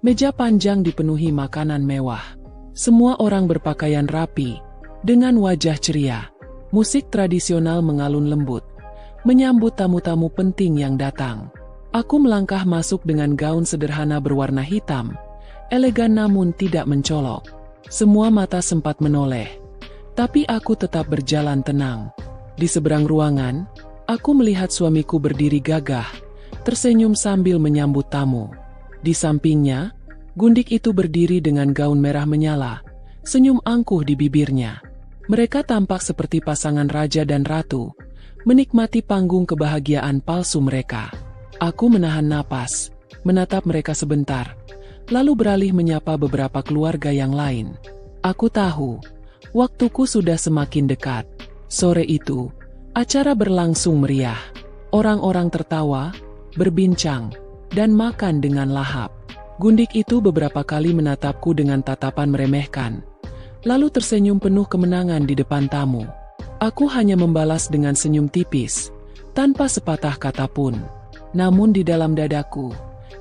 Meja panjang dipenuhi makanan mewah. Semua orang berpakaian rapi, dengan wajah ceria. Musik tradisional mengalun lembut, menyambut tamu-tamu penting yang datang. Aku melangkah masuk dengan gaun sederhana berwarna hitam, elegan namun tidak mencolok. Semua mata sempat menoleh, tapi aku tetap berjalan tenang. Di seberang ruangan, aku melihat suamiku berdiri gagah, tersenyum sambil menyambut tamu. Di sampingnya, gundik itu berdiri dengan gaun merah menyala, senyum angkuh di bibirnya. Mereka tampak seperti pasangan raja dan ratu, menikmati panggung kebahagiaan palsu mereka. Aku menahan napas, menatap mereka sebentar, lalu beralih menyapa beberapa keluarga yang lain. Aku tahu, waktuku sudah semakin dekat. Sore itu, acara berlangsung meriah. Orang-orang tertawa, berbincang, dan makan dengan lahap. Gundik itu beberapa kali menatapku dengan tatapan meremehkan, lalu tersenyum penuh kemenangan di depan tamu. Aku hanya membalas dengan senyum tipis, tanpa sepatah kata pun. Namun di dalam dadaku,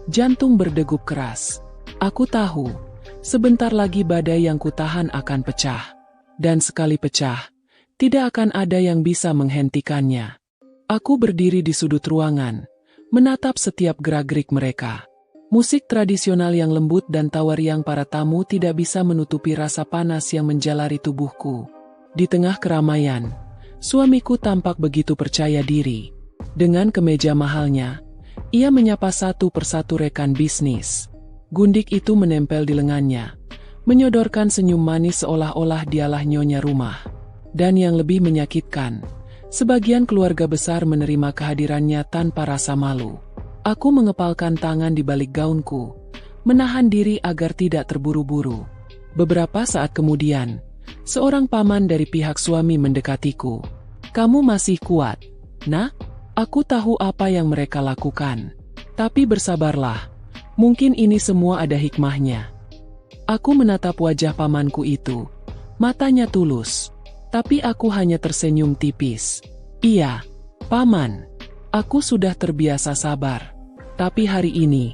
jantung berdegup keras. Aku tahu, sebentar lagi badai yang kutahan akan pecah. Dan sekali pecah, tidak akan ada yang bisa menghentikannya. Aku berdiri di sudut ruangan, menatap setiap gerak-gerik mereka. Musik tradisional yang lembut dan tawariang para tamu tidak bisa menutupi rasa panas yang menjalari tubuhku. Di tengah keramaian, suamiku tampak begitu percaya diri. Dengan kemeja mahalnya, ia menyapa satu persatu rekan bisnis. Gundik itu menempel di lengannya, menyodorkan senyum manis seolah-olah dialah nyonya rumah. Dan yang lebih menyakitkan, sebagian keluarga besar menerima kehadirannya tanpa rasa malu. Aku mengepalkan tangan di balik gaunku, menahan diri agar tidak terburu-buru. Beberapa saat kemudian, seorang paman dari pihak suami mendekatiku. "Kamu masih kuat, Nak? Aku tahu apa yang mereka lakukan. Tapi bersabarlah, mungkin ini semua ada hikmahnya." Aku menatap wajah pamanku itu. Matanya tulus, tapi aku hanya tersenyum tipis. "Iya, Paman. Aku sudah terbiasa sabar. Tapi hari ini,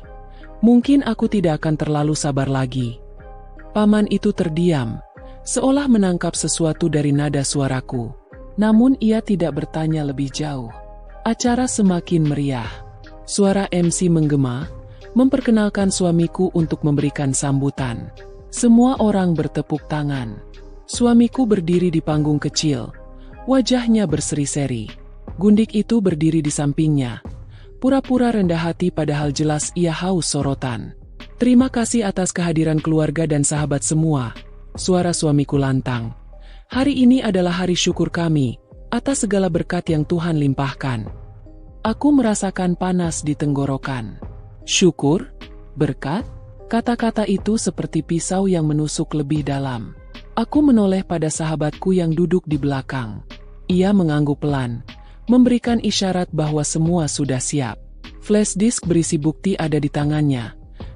mungkin aku tidak akan terlalu sabar lagi." Paman itu terdiam, seolah menangkap sesuatu dari nada suaraku. Namun ia tidak bertanya lebih jauh. Acara semakin meriah. Suara MC menggema, memperkenalkan suamiku untuk memberikan sambutan. Semua orang bertepuk tangan. Suamiku berdiri di panggung kecil, wajahnya berseri-seri. Gundik itu berdiri di sampingnya, pura-pura rendah hati padahal jelas ia haus sorotan. "Terima kasih atas kehadiran keluarga dan sahabat semua," suara suamiku lantang. "Hari ini adalah hari syukur kami, atas segala berkat yang Tuhan limpahkan." Aku merasakan panas di tenggorokan. Syukur? Berkat? Kata-kata itu seperti pisau yang menusuk lebih dalam. Aku menoleh pada sahabatku yang duduk di belakang. Ia mengangguk pelan, memberikan isyarat bahwa semua sudah siap. Flash disk berisi bukti ada di tangannya,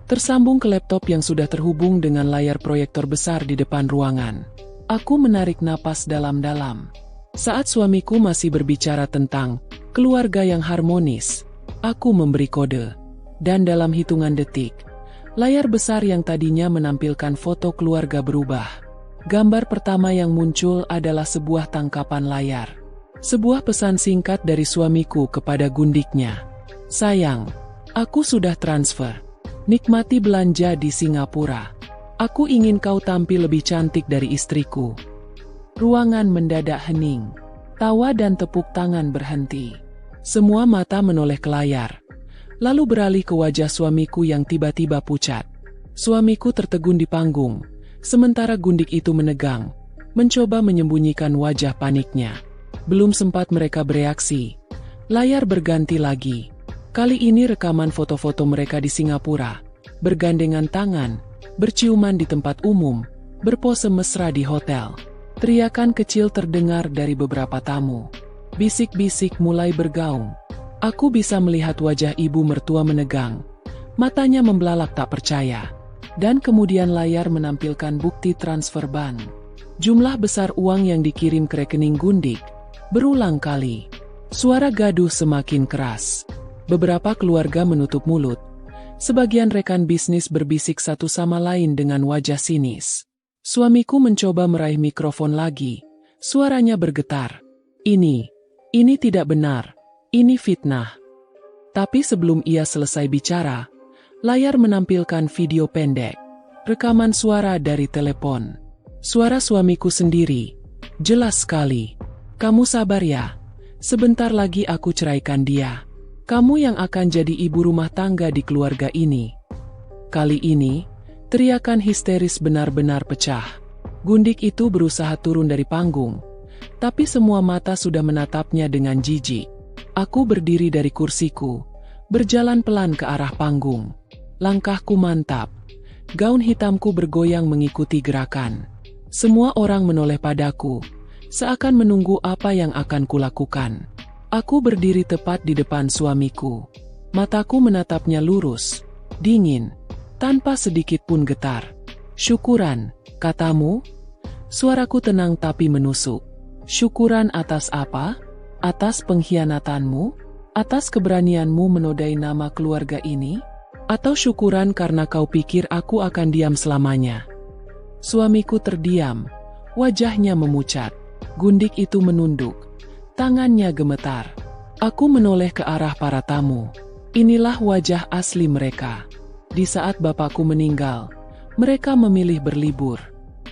tersambung ke laptop yang sudah terhubung dengan layar proyektor besar di depan ruangan. Aku menarik napas dalam-dalam. Saat suamiku masih berbicara tentang keluarga yang harmonis, aku memberi kode. Dan dalam hitungan detik, layar besar yang tadinya menampilkan foto keluarga berubah. Gambar pertama yang muncul adalah sebuah tangkapan layar. Sebuah pesan singkat dari suamiku kepada gundiknya. "Sayang, aku sudah transfer. Nikmati belanja di Singapura. Aku ingin kau tampil lebih cantik dari istriku." Ruangan mendadak hening. Tawa dan tepuk tangan berhenti. Semua mata menoleh ke layar, lalu beralih ke wajah suamiku yang tiba-tiba pucat. Suamiku tertegun di panggung, sementara gundik itu menegang, mencoba menyembunyikan wajah paniknya. Belum sempat mereka bereaksi, layar berganti lagi. Kali ini rekaman foto-foto mereka di Singapura, bergandengan tangan, berciuman di tempat umum, berpose mesra di hotel. Teriakan kecil terdengar dari beberapa tamu. Bisik-bisik mulai bergaung. Aku bisa melihat wajah ibu mertua menegang. Matanya membelalak tak percaya. Dan kemudian layar menampilkan bukti transfer bank. Jumlah besar uang yang dikirim ke rekening Gundik. Berulang kali. Suara gaduh semakin keras. Beberapa keluarga menutup mulut. Sebagian rekan bisnis berbisik satu sama lain dengan wajah sinis. Suamiku mencoba meraih mikrofon lagi. Suaranya bergetar. Ini tidak benar. Ini fitnah. Tapi sebelum ia selesai bicara, layar menampilkan video pendek. Rekaman suara dari telepon. Suara suamiku sendiri. Jelas sekali. Kamu sabar ya. Sebentar lagi aku ceraikan dia. Kamu yang akan jadi ibu rumah tangga di keluarga ini. Kali ini, teriakan histeris benar-benar pecah. Gundik itu berusaha turun dari panggung. Tapi semua mata sudah menatapnya dengan jijik. Aku berdiri dari kursiku, berjalan pelan ke arah panggung. Langkahku mantap. Gaun hitamku bergoyang mengikuti gerakan. Semua orang menoleh padaku, seakan menunggu apa yang akan kulakukan. Aku berdiri tepat di depan suamiku. Mataku menatapnya lurus, dingin, tanpa sedikit pun getar. Syukuran, katamu? Suaraku tenang tapi menusuk. Syukuran atas apa? Atas pengkhianatanmu? Atas keberanianmu menodai nama keluarga ini? Atau syukuran karena kau pikir aku akan diam selamanya? Suamiku terdiam, wajahnya memucat. Gundik itu menunduk, tangannya gemetar. Aku menoleh ke arah para tamu. Inilah wajah asli mereka. Di saat bapakku meninggal, mereka memilih berlibur.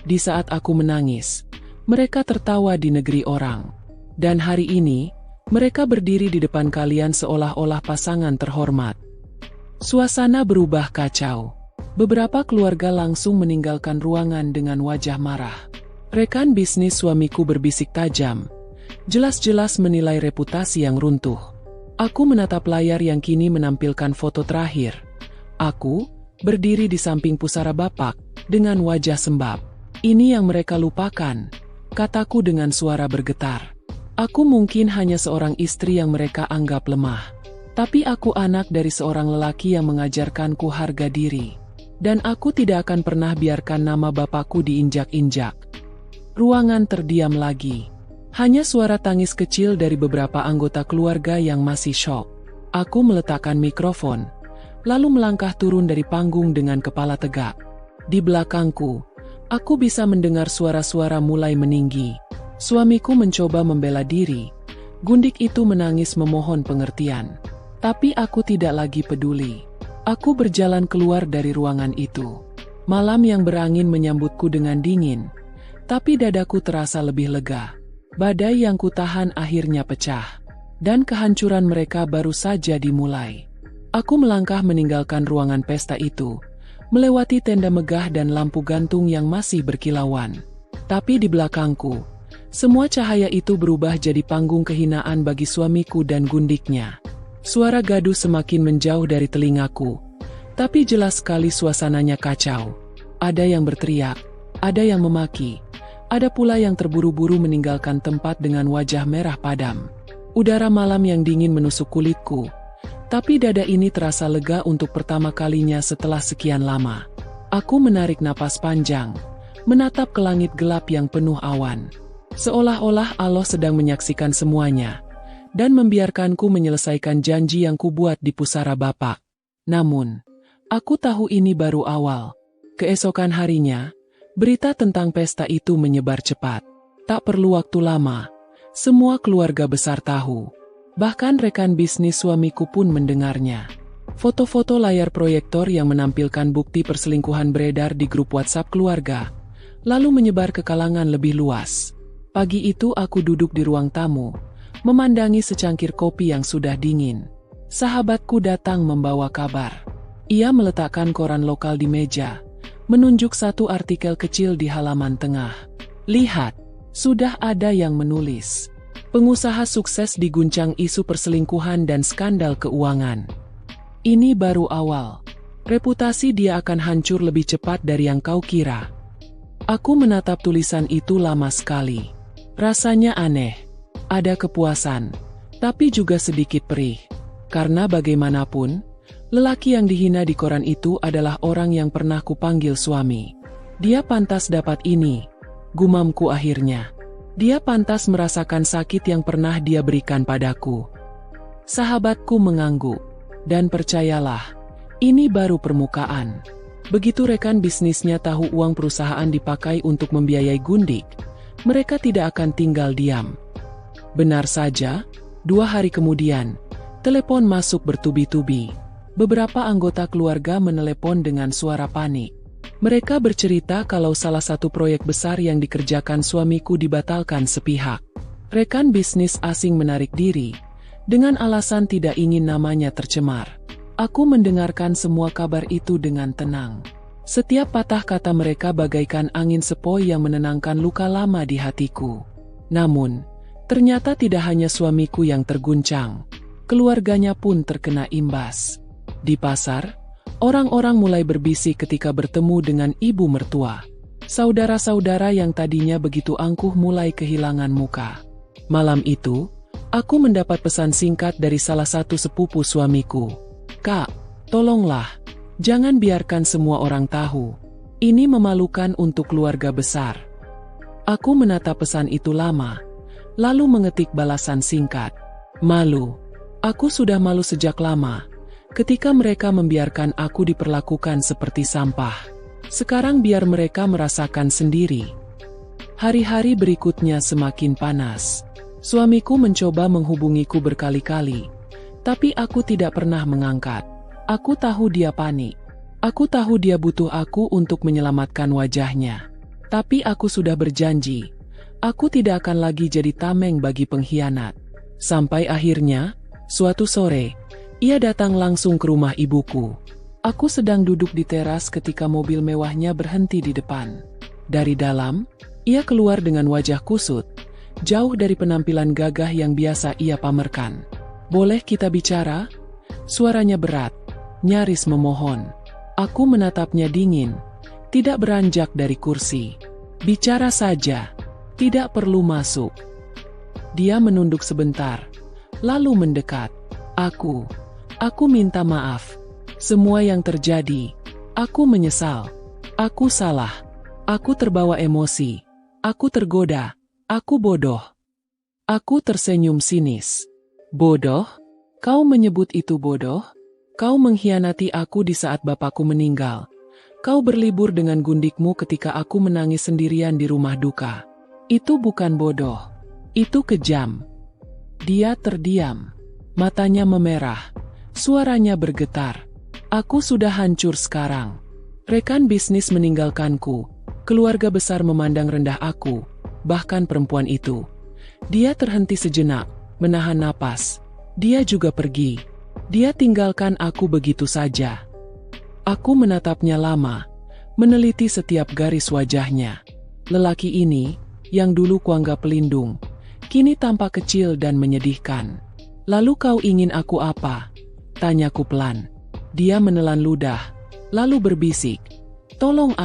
Di saat aku menangis, mereka tertawa di negeri orang. Dan hari ini, mereka berdiri di depan kalian seolah-olah pasangan terhormat. Suasana berubah kacau. Beberapa keluarga langsung meninggalkan ruangan dengan wajah marah. Rekan bisnis suamiku berbisik tajam. Jelas-jelas menilai reputasi yang runtuh. Aku menatap layar yang kini menampilkan foto terakhir. Aku berdiri di samping pusara bapak dengan wajah sembab. Ini yang mereka lupakan, kataku dengan suara bergetar. Aku mungkin hanya seorang istri yang mereka anggap lemah. Tapi aku anak dari seorang lelaki yang mengajarkanku harga diri. Dan aku tidak akan pernah biarkan nama bapakku diinjak-injak. Ruangan terdiam lagi. Hanya suara tangis kecil dari beberapa anggota keluarga yang masih syok. Aku meletakkan mikrofon, lalu melangkah turun dari panggung dengan kepala tegak. Di belakangku, aku bisa mendengar suara-suara mulai meninggi. Suamiku mencoba membela diri. Gundik itu menangis memohon pengertian. Tapi aku tidak lagi peduli. Aku berjalan keluar dari ruangan itu. Malam yang berangin menyambutku dengan dingin. Tapi dadaku terasa lebih lega. Badai yang kutahan akhirnya pecah. Dan kehancuran mereka baru saja dimulai. Aku melangkah meninggalkan ruangan pesta itu. Melewati tenda megah dan lampu gantung yang masih berkilauan. Tapi di belakangku, semua cahaya itu berubah jadi panggung kehinaan bagi suamiku dan Gundiknya. Suara gaduh semakin menjauh dari telingaku. Tapi jelas sekali suasananya kacau. Ada yang berteriak, ada yang memaki, ada pula yang terburu-buru meninggalkan tempat dengan wajah merah padam. Udara malam yang dingin menusuk kulitku. Tapi dada ini terasa lega untuk pertama kalinya setelah sekian lama. Aku menarik napas panjang, menatap ke langit gelap yang penuh awan. Seolah-olah Allah sedang menyaksikan semuanya, dan membiarkanku menyelesaikan janji yang kubuat di pusara bapak. Namun, aku tahu ini baru awal. Keesokan harinya, berita tentang pesta itu menyebar cepat. Tak perlu waktu lama, semua keluarga besar tahu. Bahkan rekan bisnis suamiku pun mendengarnya. Foto-foto layar proyektor yang menampilkan bukti perselingkuhan beredar di grup WhatsApp keluarga, lalu menyebar ke kalangan lebih luas. Pagi itu aku duduk di ruang tamu, memandangi secangkir kopi yang sudah dingin. Sahabatku datang membawa kabar. Ia meletakkan koran lokal di meja, menunjuk satu artikel kecil di halaman tengah. Lihat, sudah ada yang menulis. Pengusaha sukses diguncang isu perselingkuhan dan skandal keuangan. Ini baru awal. Reputasi dia akan hancur lebih cepat dari yang kau kira. Aku menatap tulisan itu lama sekali. Rasanya aneh. Ada kepuasan, tapi juga sedikit perih. Karena bagaimanapun, lelaki yang dihina di koran itu adalah orang yang pernah kupanggil suami. Dia pantas dapat ini, gumamku akhirnya. Dia pantas merasakan sakit yang pernah dia berikan padaku. Sahabatku mengangguk. Dan percayalah, ini baru permukaan. Begitu rekan bisnisnya tahu uang perusahaan dipakai untuk membiayai Gundik, mereka tidak akan tinggal diam. Benar saja, 2 hari kemudian, telepon masuk bertubi-tubi. Beberapa anggota keluarga menelepon dengan suara panik. Mereka bercerita kalau salah satu proyek besar yang dikerjakan suamiku dibatalkan sepihak. Rekan bisnis asing menarik diri, dengan alasan tidak ingin namanya tercemar. Aku mendengarkan semua kabar itu dengan tenang. Setiap patah kata mereka bagaikan angin sepoi yang menenangkan luka lama di hatiku. Namun, ternyata tidak hanya suamiku yang terguncang. Keluarganya pun terkena imbas. Di pasar, orang-orang mulai berbisik ketika bertemu dengan ibu mertua. Saudara-saudara yang tadinya begitu angkuh mulai kehilangan muka. Malam itu, aku mendapat pesan singkat dari salah satu sepupu suamiku. "Kak, tolonglah, jangan biarkan semua orang tahu. Ini memalukan untuk keluarga besar." Aku menatap pesan itu lama, lalu mengetik balasan singkat. "Malu. Aku sudah malu sejak lama, ketika mereka membiarkan aku diperlakukan seperti sampah. Sekarang biar mereka merasakan sendiri." Hari-hari berikutnya semakin panas. Suamiku mencoba menghubungiku berkali-kali, tapi aku tidak pernah mengangkat. Aku tahu dia panik. Aku tahu dia butuh aku untuk menyelamatkan wajahnya. Tapi aku sudah berjanji, aku tidak akan lagi jadi tameng bagi pengkhianat. Sampai akhirnya, suatu sore, ia datang langsung ke rumah ibuku. Aku sedang duduk di teras ketika mobil mewahnya berhenti di depan. Dari dalam, ia keluar dengan wajah kusut, jauh dari penampilan gagah yang biasa ia pamerkan. "Boleh kita bicara?" Suaranya berat, nyaris memohon. Aku menatapnya dingin, tidak beranjak dari kursi. "Bicara saja, tidak perlu masuk." Dia menunduk sebentar, lalu mendekat. Aku minta maaf. Semua yang terjadi, aku menyesal. Aku salah. Aku terbawa emosi. Aku tergoda. Aku bodoh." Aku tersenyum sinis. "Bodoh? Kau menyebut itu bodoh? Kau mengkhianati aku di saat bapakku meninggal. Kau berlibur dengan Gundikmu ketika aku menangis sendirian di rumah duka. Itu bukan bodoh. Itu kejam." Dia terdiam. Matanya memerah. Suaranya bergetar. "Aku sudah hancur sekarang. Rekan bisnis meninggalkanku. Keluarga besar memandang rendah aku. Bahkan perempuan itu." Dia terhenti sejenak, menahan napas. Dia juga pergi. Dia tinggalkan aku begitu saja. Aku menatapnya lama, meneliti setiap garis wajahnya. Lelaki ini, yang dulu kuanggap pelindung, kini tampak kecil dan menyedihkan. "Lalu kau ingin aku apa?" tanyaku pelan. Dia menelan ludah, lalu berbisik, Tolong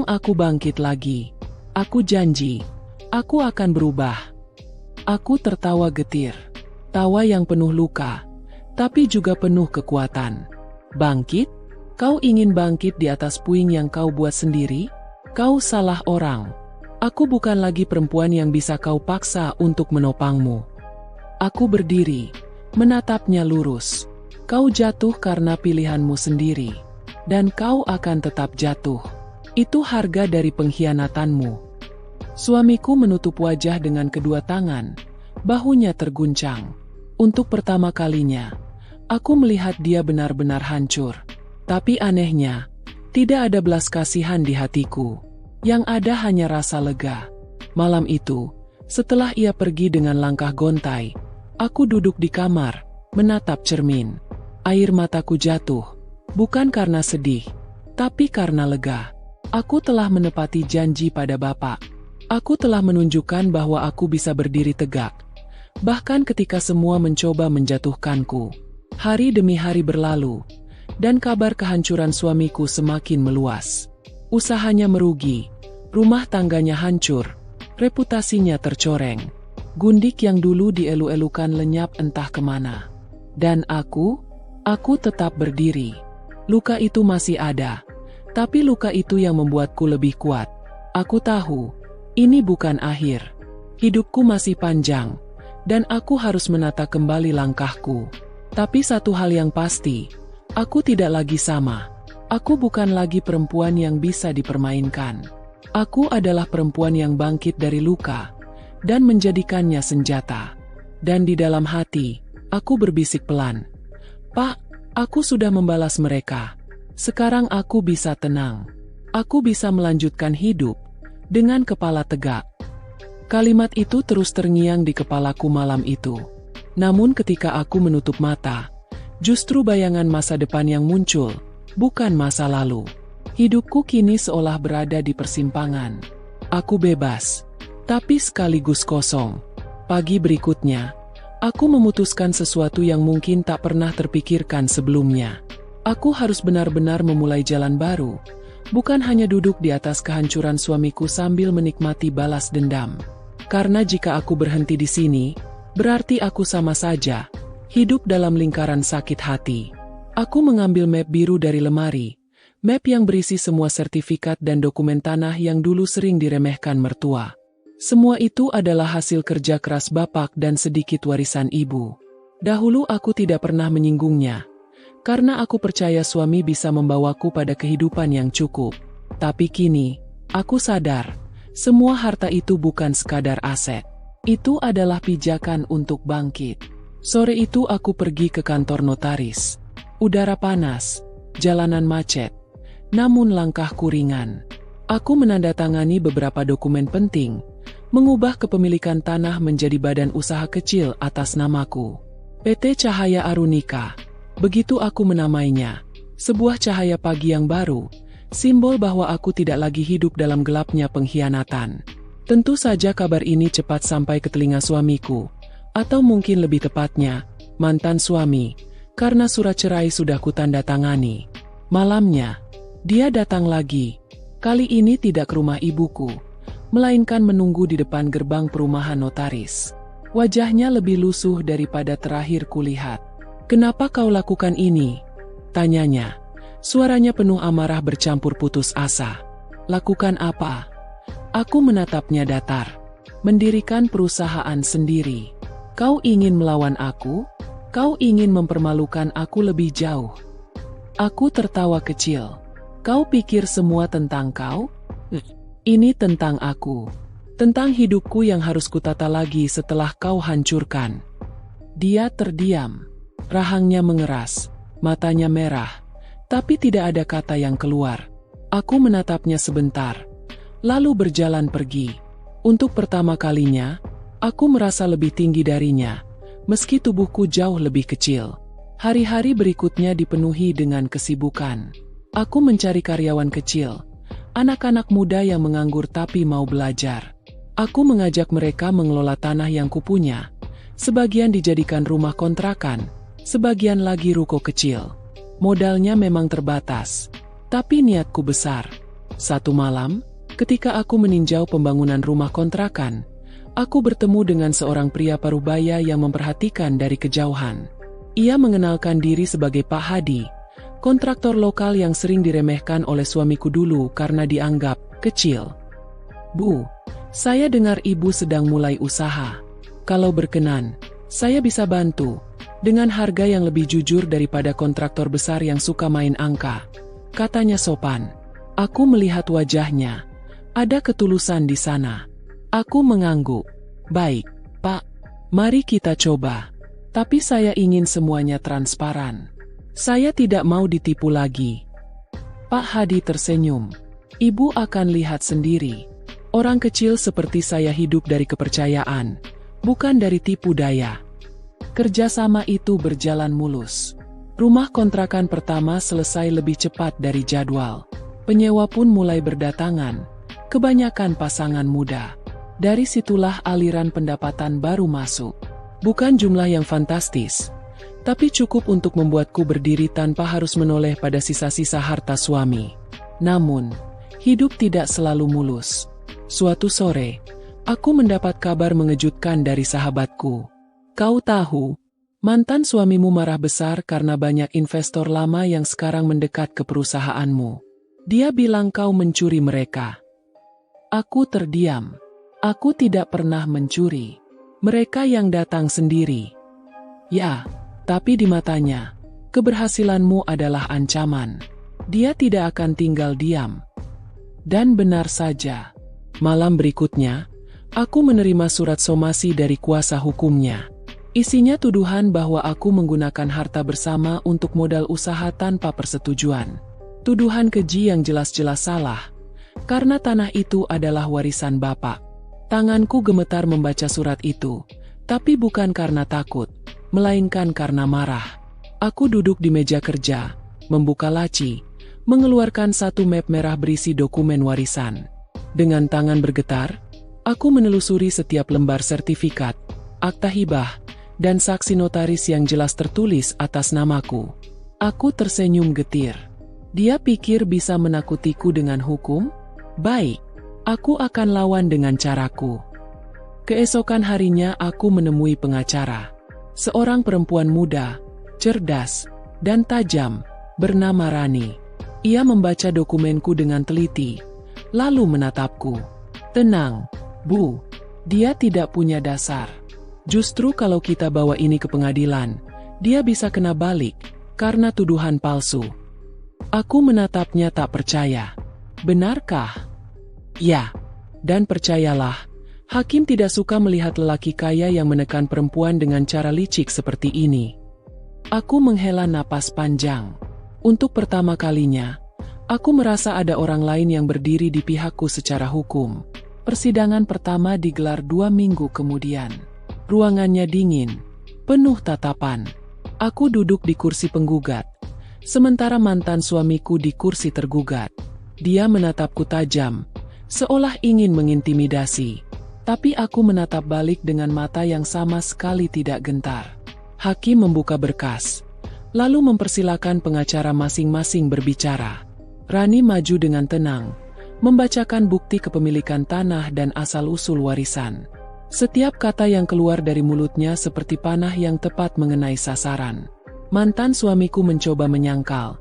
aku bangkit lagi. Aku janji, aku akan berubah." Aku tertawa getir, tawa yang penuh luka, tapi juga penuh kekuatan. "Bangkit? Kau ingin bangkit di atas puing yang kau buat sendiri? Kau salah orang. Aku bukan lagi perempuan yang bisa kau paksa untuk menopangmu." Aku berdiri, menatapnya lurus. "Kau jatuh karena pilihanmu sendiri, dan kau akan tetap jatuh. Itu harga dari pengkhianatanmu." Suamiku menutup wajah dengan kedua tangan, bahunya terguncang. Untuk pertama kalinya, aku melihat dia benar-benar hancur. Tapi anehnya, tidak ada belas kasihan di hatiku. Yang ada hanya rasa lega. Malam itu, setelah ia pergi dengan langkah gontai, aku duduk di kamar, menatap cermin. Air mataku jatuh, bukan karena sedih, tapi karena lega. Aku telah menepati janji pada Bapak. Aku telah menunjukkan bahwa aku bisa berdiri tegak. Bahkan ketika semua mencoba menjatuhkanku. Hari demi hari berlalu, dan kabar kehancuran suamiku semakin meluas. Usahanya merugi, rumah tangganya hancur, reputasinya tercoreng. Gundik yang dulu dielu-elukan lenyap entah kemana. Dan aku tetap berdiri. Luka itu masih ada, tapi luka itu yang membuatku lebih kuat. Aku tahu, ini bukan akhir. Hidupku masih panjang, dan aku harus menata kembali langkahku. Tapi satu hal yang pasti, aku tidak lagi sama. Aku bukan lagi perempuan yang bisa dipermainkan. Aku adalah perempuan yang bangkit dari luka, dan menjadikannya senjata. Dan di dalam hati, aku berbisik pelan. Pak, aku sudah membalas mereka. Sekarang aku bisa tenang. Aku bisa melanjutkan hidup dengan kepala tegak. Kalimat itu terus terngiang di kepalaku malam itu. Namun ketika aku menutup mata, justru bayangan masa depan yang muncul, bukan masa lalu. Hidupku kini seolah berada di persimpangan. Aku bebas, tapi sekaligus kosong. Pagi berikutnya, aku memutuskan sesuatu yang mungkin tak pernah terpikirkan sebelumnya. Aku harus benar-benar memulai jalan baru, bukan hanya duduk di atas kehancuran suamiku sambil menikmati balas dendam. Karena jika aku berhenti di sini, berarti aku sama saja hidup dalam lingkaran sakit hati. Aku mengambil map biru dari lemari, map yang berisi semua sertifikat dan dokumen tanah yang dulu sering diremehkan mertua. Semua itu adalah hasil kerja keras bapak dan sedikit warisan ibu. Dahulu aku tidak pernah menyinggungnya, karena aku percaya suami bisa membawaku pada kehidupan yang cukup. Tapi kini, aku sadar, semua harta itu bukan sekadar aset. Itu adalah pijakan untuk bangkit. Sore itu aku pergi ke kantor notaris. Udara panas, jalanan macet, namun langkahku ringan. Aku menandatangani beberapa dokumen penting, mengubah kepemilikan tanah menjadi badan usaha kecil atas namaku. PT Cahaya Arunika, begitu aku menamainya. Sebuah cahaya pagi yang baru, simbol bahwa aku tidak lagi hidup dalam gelapnya pengkhianatan. Tentu saja kabar ini cepat sampai ke telinga suamiku, atau mungkin lebih tepatnya, mantan suami, karena surat cerai sudah kutandatangani. Malamnya, dia datang lagi. Kali ini tidak ke rumah ibuku, melainkan menunggu di depan gerbang perumahan notaris. Wajahnya lebih lusuh daripada terakhir kulihat. "Kenapa kau lakukan ini?" tanyanya. Suaranya penuh amarah bercampur putus asa. "Lakukan apa?" Aku menatapnya datar. "Mendirikan perusahaan sendiri. Kau ingin melawan aku? Kau ingin mempermalukan aku lebih jauh." Aku tertawa kecil. "Kau pikir semua tentang kau? Ini tentang aku. Tentang hidupku yang harus kutata lagi setelah kau hancurkan." Dia terdiam. Rahangnya mengeras, matanya merah, tapi tidak ada kata yang keluar. Aku menatapnya sebentar, lalu berjalan pergi. Untuk pertama kalinya, aku merasa lebih tinggi darinya, meski tubuhku jauh lebih kecil. Hari-hari berikutnya dipenuhi dengan kesibukan. Aku mencari karyawan kecil, anak-anak muda yang menganggur tapi mau belajar. Aku mengajak mereka mengelola tanah yang kupunya. Sebagian dijadikan rumah kontrakan, sebagian lagi ruko kecil. Modalnya memang terbatas, tapi niatku besar. Satu malam, ketika aku meninjau pembangunan rumah kontrakan, aku bertemu dengan seorang pria parubaya yang memperhatikan dari kejauhan. Ia mengenalkan diri sebagai Pak Hadi, kontraktor lokal yang sering diremehkan oleh suamiku dulu karena dianggap kecil. "Bu, saya dengar ibu sedang mulai usaha. Kalau berkenan, saya bisa bantu dengan harga yang lebih jujur daripada kontraktor besar yang suka main angka," katanya sopan. Aku melihat wajahnya. Ada ketulusan di sana. Aku mengangguk. "Baik, Pak. Mari kita coba. Tapi saya ingin semuanya transparan. Saya tidak mau ditipu lagi." Pak Hadi tersenyum. "Ibu akan lihat sendiri. Orang kecil seperti saya hidup dari kepercayaan, bukan dari tipu daya." Kerjasama itu berjalan mulus. Rumah kontrakan pertama selesai lebih cepat dari jadwal. Penyewa pun mulai berdatangan, kebanyakan pasangan muda. Dari situlah aliran pendapatan baru masuk. Bukan jumlah yang fantastis, tapi cukup untuk membuatku berdiri tanpa harus menoleh pada sisa-sisa harta suami. Namun, hidup tidak selalu mulus. Suatu sore, aku mendapat kabar mengejutkan dari sahabatku. "Kau tahu, Mantan suamimu marah besar karena banyak investor lama yang sekarang mendekat ke perusahaanmu. Dia bilang kau mencuri mereka. Aku terdiam. Aku tidak pernah mencuri. Mereka yang datang sendiri. Ya, tapi di matanya, keberhasilanmu adalah ancaman. Dia tidak akan tinggal diam. Dan benar saja. Malam berikutnya, aku menerima surat somasi dari kuasa hukumnya. Isinya tuduhan bahwa aku menggunakan harta bersama untuk modal usaha tanpa persetujuan. Tuduhan keji yang jelas-jelas salah, karena tanah itu adalah warisan bapak. Tanganku gemetar membaca surat itu, tapi bukan karena takut, melainkan karena marah. Aku duduk di meja kerja, membuka laci, mengeluarkan satu map merah berisi dokumen warisan. Dengan tangan bergetar, aku menelusuri setiap lembar sertifikat, akta hibah, dan saksi notaris yang jelas tertulis atas namaku. Aku tersenyum getir. Dia pikir bisa menakutiku dengan hukum? Baik, aku akan lawan dengan caraku. Keesokan harinya aku menemui pengacara. Seorang perempuan muda, cerdas, dan tajam, bernama Rani. Ia membaca dokumenku dengan teliti, lalu menatapku. Tenang, Bu, dia tidak punya dasar. Justru kalau kita bawa ini ke pengadilan, dia bisa kena balik, karena tuduhan palsu. Aku menatapnya tak percaya. Benarkah? Ya, dan percayalah, hakim tidak suka melihat lelaki kaya yang menekan perempuan dengan cara licik seperti ini. Aku menghela napas panjang. Untuk pertama kalinya, aku merasa ada orang lain yang berdiri di pihakku secara hukum. Persidangan pertama digelar 2 minggu kemudian. Ruangannya dingin, penuh tatapan. Aku duduk di kursi penggugat, sementara mantan suamiku di kursi tergugat. Dia menatapku tajam, seolah ingin mengintimidasi. Tapi aku menatap balik dengan mata yang sama sekali tidak gentar. Hakim membuka berkas, lalu mempersilakan pengacara masing-masing berbicara. Rani maju dengan tenang, membacakan bukti kepemilikan tanah dan asal-usul warisan. Setiap kata yang keluar dari mulutnya seperti panah yang tepat mengenai sasaran. Mantan suamiku mencoba menyangkal,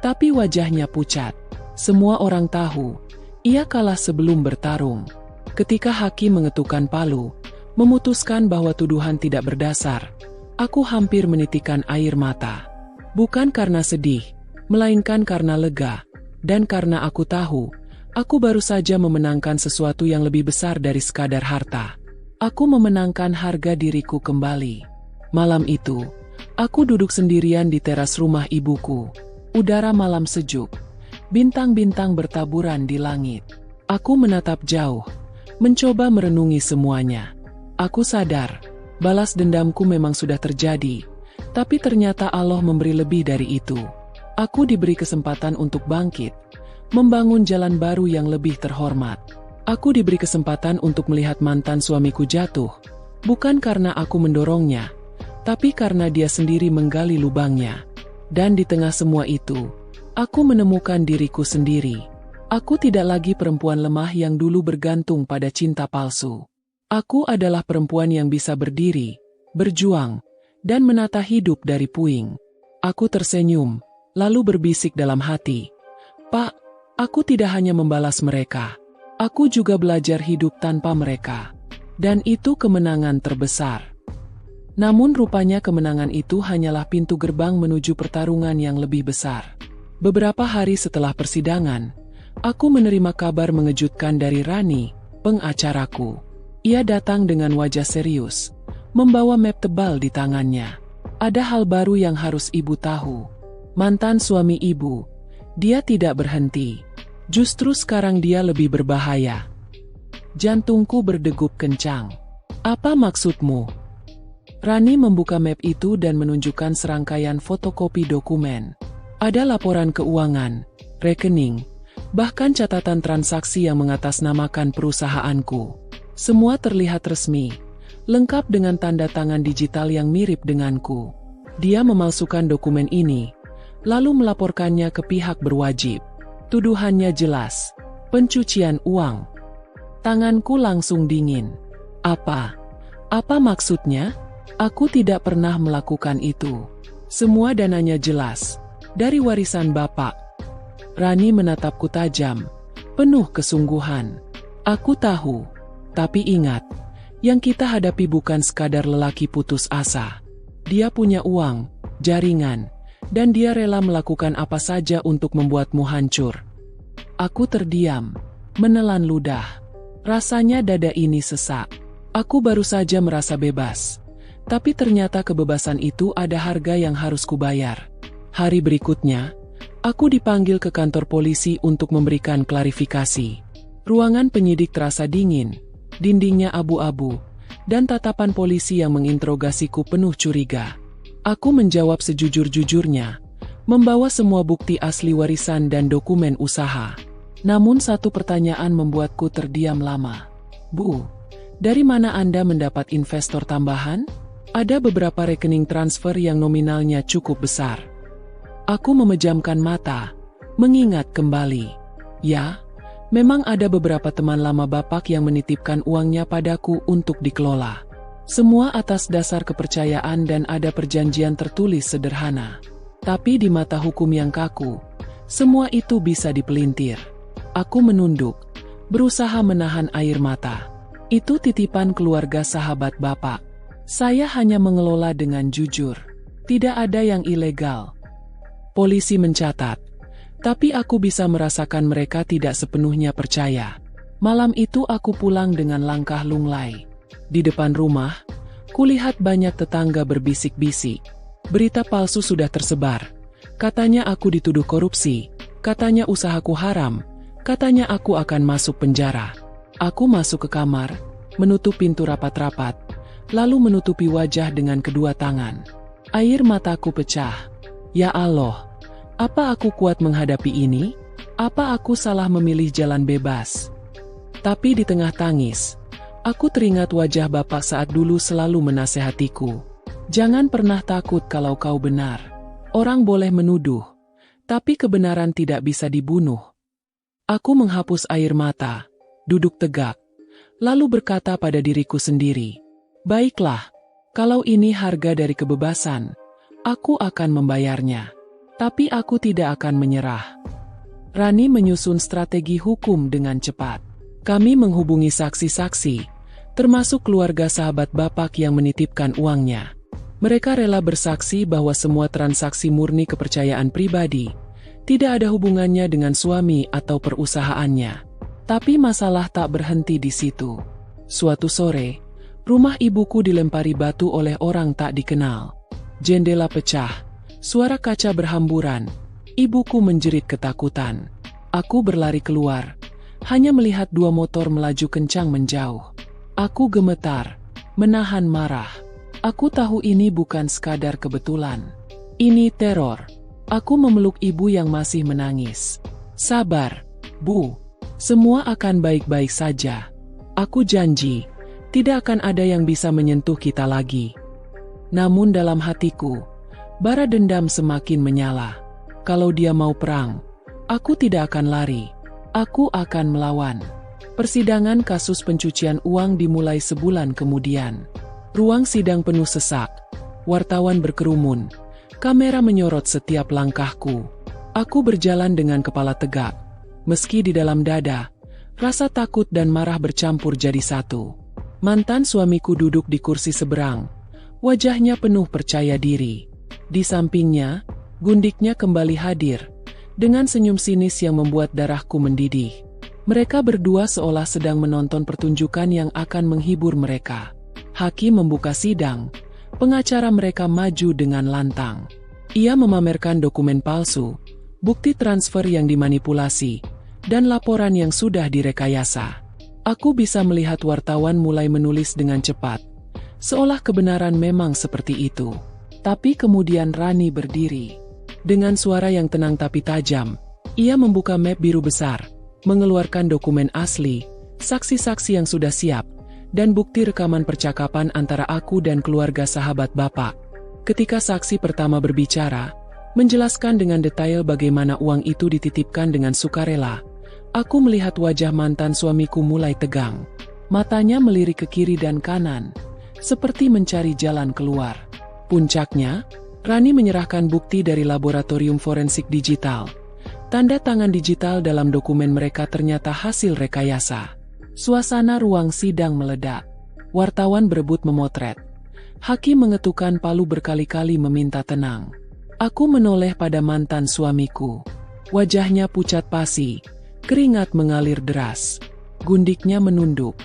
tapi wajahnya pucat. Semua orang tahu, ia kalah sebelum bertarung. Ketika hakim mengetukkan palu, memutuskan bahwa tuduhan tidak berdasar, aku hampir menitikkan air mata. Bukan karena sedih, melainkan karena lega, dan karena aku tahu, aku baru saja memenangkan sesuatu yang lebih besar dari sekadar harta. Aku memenangkan harga diriku kembali. Malam itu, aku duduk sendirian di teras rumah ibuku. Udara malam sejuk. Bintang-bintang bertaburan di langit. Aku menatap jauh, mencoba merenungi semuanya. Aku sadar, balas dendamku memang sudah terjadi, tapi ternyata Allah memberi lebih dari itu. Aku diberi kesempatan untuk bangkit, membangun jalan baru yang lebih terhormat. Aku diberi kesempatan untuk melihat mantan suamiku jatuh, bukan karena aku mendorongnya, tapi karena dia sendiri menggali lubangnya. Dan di tengah semua itu, aku menemukan diriku sendiri. Aku tidak lagi perempuan lemah yang dulu bergantung pada cinta palsu. Aku adalah perempuan yang bisa berdiri, berjuang, dan menata hidup dari puing. Aku tersenyum, lalu berbisik dalam hati, "Pak, aku tidak hanya membalas mereka. Aku juga belajar hidup tanpa mereka. Dan itu kemenangan terbesar." Namun rupanya kemenangan itu hanyalah pintu gerbang menuju pertarungan yang lebih besar. Beberapa hari setelah persidangan, aku menerima kabar mengejutkan dari Rani, pengacaraku. Ia datang dengan wajah serius, membawa map tebal di tangannya. Ada hal baru yang harus ibu tahu. Mantan suami ibu, dia tidak berhenti. Justru sekarang dia lebih berbahaya. Jantungku berdegup kencang. "Apa maksudmu?" Rani membuka map itu dan menunjukkan serangkaian fotokopi dokumen. Ada laporan keuangan, rekening, bahkan catatan transaksi yang mengatasnamakan perusahaanku. Semua terlihat resmi, lengkap dengan tanda tangan digital yang mirip denganku. Dia memalsukan dokumen ini, lalu melaporkannya ke pihak berwajib. Tuduhannya jelas, pencucian uang. Tanganku langsung dingin. Apa maksudnya? Aku tidak pernah melakukan itu. Semua dananya jelas. Dari warisan Bapak. Rani menatapku tajam, penuh kesungguhan. Aku tahu, tapi ingat, yang kita hadapi bukan sekadar lelaki putus asa. Dia punya uang, jaringan, dan dia rela melakukan apa saja untuk membuatmu hancur. Aku terdiam, menelan ludah. Rasanya dada ini sesak. Aku baru saja merasa bebas. Tapi ternyata kebebasan itu ada harga yang harus kubayar. Hari berikutnya, aku dipanggil ke kantor polisi untuk memberikan klarifikasi. Ruangan penyidik terasa dingin, dindingnya abu-abu, dan tatapan polisi yang menginterogasiku penuh curiga. Aku menjawab sejujur-jujurnya, membawa semua bukti asli warisan dan dokumen usaha. Namun satu pertanyaan membuatku terdiam lama. Bu, dari mana Anda mendapat investor tambahan? Ada beberapa rekening transfer yang nominalnya cukup besar. Aku memejamkan mata, mengingat kembali. Ya, memang ada beberapa teman lama Bapak yang menitipkan uangnya padaku untuk dikelola. Semua atas dasar kepercayaan dan ada perjanjian tertulis sederhana. Tapi di mata hukum yang kaku, semua itu bisa dipelintir. Aku menunduk, berusaha menahan air mata. Itu titipan keluarga sahabat Bapak. Saya hanya mengelola dengan jujur. Tidak ada yang ilegal. Polisi mencatat. Tapi aku bisa merasakan mereka tidak sepenuhnya percaya. Malam itu aku pulang dengan langkah lunglai. Di depan rumah, kulihat banyak tetangga berbisik-bisik. Berita palsu sudah tersebar. Katanya aku dituduh korupsi. Katanya usahaku haram. Katanya aku akan masuk penjara. Aku masuk ke kamar, menutup pintu rapat-rapat. Lalu menutupi wajah dengan kedua tangan. Air mataku pecah. Ya Allah, apa aku kuat menghadapi ini? Apa aku salah memilih jalan bebas? Tapi di tengah tangis, aku teringat wajah Bapak saat dulu selalu menasehatiku. Jangan pernah takut kalau kau benar. Orang boleh menuduh, tapi kebenaran tidak bisa dibunuh. Aku menghapus air mata, duduk tegak, lalu berkata pada diriku sendiri. Baiklah, kalau ini harga dari kebebasan, aku akan membayarnya. Tapi aku tidak akan menyerah. Rani menyusun strategi hukum dengan cepat. Kami menghubungi saksi-saksi, termasuk keluarga sahabat Bapak yang menitipkan uangnya. Mereka rela bersaksi bahwa semua transaksi murni kepercayaan pribadi, tidak ada hubungannya dengan suami atau perusahaannya. Tapi masalah tak berhenti di situ. Suatu sore, rumah ibuku dilempari batu oleh orang tak dikenal. Jendela pecah, suara kaca berhamburan. Ibuku menjerit ketakutan. Aku berlari keluar, hanya melihat dua motor melaju kencang menjauh. Aku gemetar, menahan marah. Aku tahu ini bukan sekadar kebetulan. Ini teror. Aku memeluk ibu yang masih menangis. Sabar, Bu. Semua akan baik-baik saja. Aku janji. Tidak akan ada yang bisa menyentuh kita lagi. Namun dalam hatiku, bara dendam semakin menyala. Kalau dia mau perang, aku tidak akan lari. Aku akan melawan. Persidangan kasus pencucian uang dimulai sebulan kemudian. Ruang sidang penuh sesak. Wartawan berkerumun. Kamera menyorot setiap langkahku. Aku berjalan dengan kepala tegak. Meski di dalam dada, rasa takut dan marah bercampur jadi satu. Mantan suamiku duduk di kursi seberang. Wajahnya penuh percaya diri. Di sampingnya, gundiknya kembali hadir. Dengan senyum sinis yang membuat darahku mendidih. Mereka berdua seolah sedang menonton pertunjukan yang akan menghibur mereka. Hakim membuka sidang. Pengacara mereka maju dengan lantang. Ia memamerkan dokumen palsu, bukti transfer yang dimanipulasi, dan laporan yang sudah direkayasa. Aku bisa melihat wartawan mulai menulis dengan cepat, seolah kebenaran memang seperti itu. Tapi kemudian Rani berdiri. Dengan suara yang tenang tapi tajam, ia membuka map biru besar, mengeluarkan dokumen asli, saksi-saksi yang sudah siap, dan bukti rekaman percakapan antara aku dan keluarga sahabat Bapak. Ketika saksi pertama berbicara, menjelaskan dengan detail bagaimana uang itu dititipkan dengan sukarela, aku melihat wajah mantan suamiku mulai tegang. Matanya melirik ke kiri dan kanan, seperti mencari jalan keluar. Puncaknya, Rani menyerahkan bukti dari laboratorium forensik digital. Tanda tangan digital dalam dokumen mereka ternyata hasil rekayasa. Suasana ruang sidang meledak. Wartawan berebut memotret. Hakim mengetukkan palu berkali-kali meminta tenang. Aku menoleh pada mantan suamiku. Wajahnya pucat pasi, keringat mengalir deras. Gundiknya menunduk.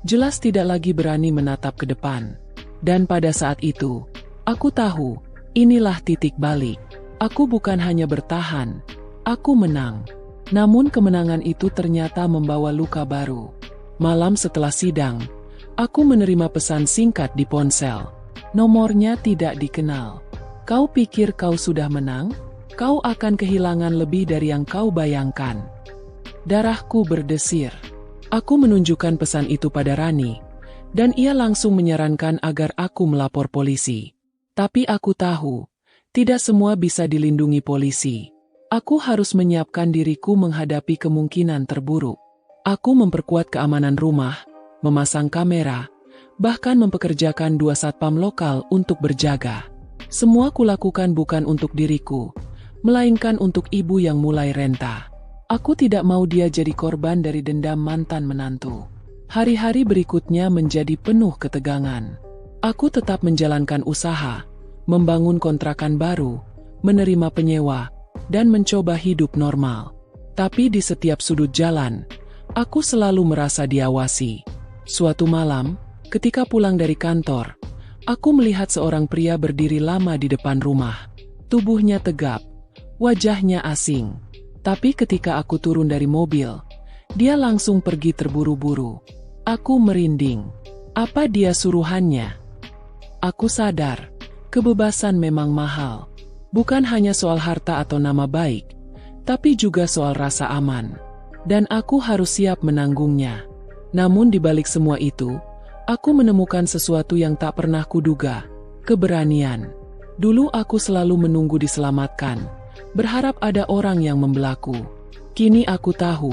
Jelas tidak lagi berani menatap ke depan. Dan pada saat itu, aku tahu, inilah titik balik. Aku bukan hanya bertahan, aku menang. Namun kemenangan itu ternyata membawa luka baru. Malam setelah sidang, aku menerima pesan singkat di ponsel. Nomornya tidak dikenal. Kau pikir kau sudah menang? Kau akan kehilangan lebih dari yang kau bayangkan. Darahku berdesir. Aku menunjukkan pesan itu pada Rani, dan ia langsung menyarankan agar aku melapor polisi. Tapi aku tahu, tidak semua bisa dilindungi polisi. Aku harus menyiapkan diriku menghadapi kemungkinan terburuk. Aku memperkuat keamanan rumah, memasang kamera, bahkan mempekerjakan 2 satpam lokal untuk berjaga. Semua kulakukan bukan untuk diriku, melainkan untuk ibu yang mulai renta. Aku tidak mau dia jadi korban dari dendam mantan menantu. Hari-hari berikutnya menjadi penuh ketegangan. Aku tetap menjalankan usaha, membangun kontrakan baru, menerima penyewa, dan mencoba hidup normal. Tapi di setiap sudut jalan, aku selalu merasa diawasi. Suatu malam, ketika pulang dari kantor, aku melihat seorang pria berdiri lama di depan rumah. Tubuhnya tegap, wajahnya asing. Tapi ketika aku turun dari mobil, dia langsung pergi terburu-buru. Aku merinding. Apa dia suruhannya? Aku sadar, kebebasan memang mahal. Bukan hanya soal harta atau nama baik, tapi juga soal rasa aman. Dan aku harus siap menanggungnya. Namun di balik semua itu, aku menemukan sesuatu yang tak pernah kuduga, keberanian. Dulu aku selalu menunggu diselamatkan, berharap ada orang yang membelaku. Kini aku tahu,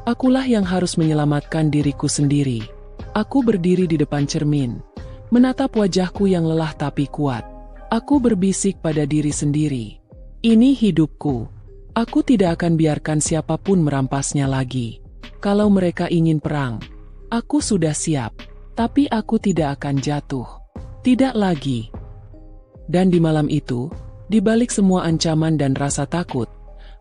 akulah yang harus menyelamatkan diriku sendiri. Aku berdiri di depan cermin, menatap wajahku yang lelah tapi kuat. Aku berbisik pada diri sendiri. Ini hidupku. Aku tidak akan biarkan siapapun merampasnya lagi. Kalau mereka ingin perang, aku sudah siap. Tapi aku tidak akan jatuh. Tidak lagi. Dan di malam itu, di balik semua ancaman dan rasa takut,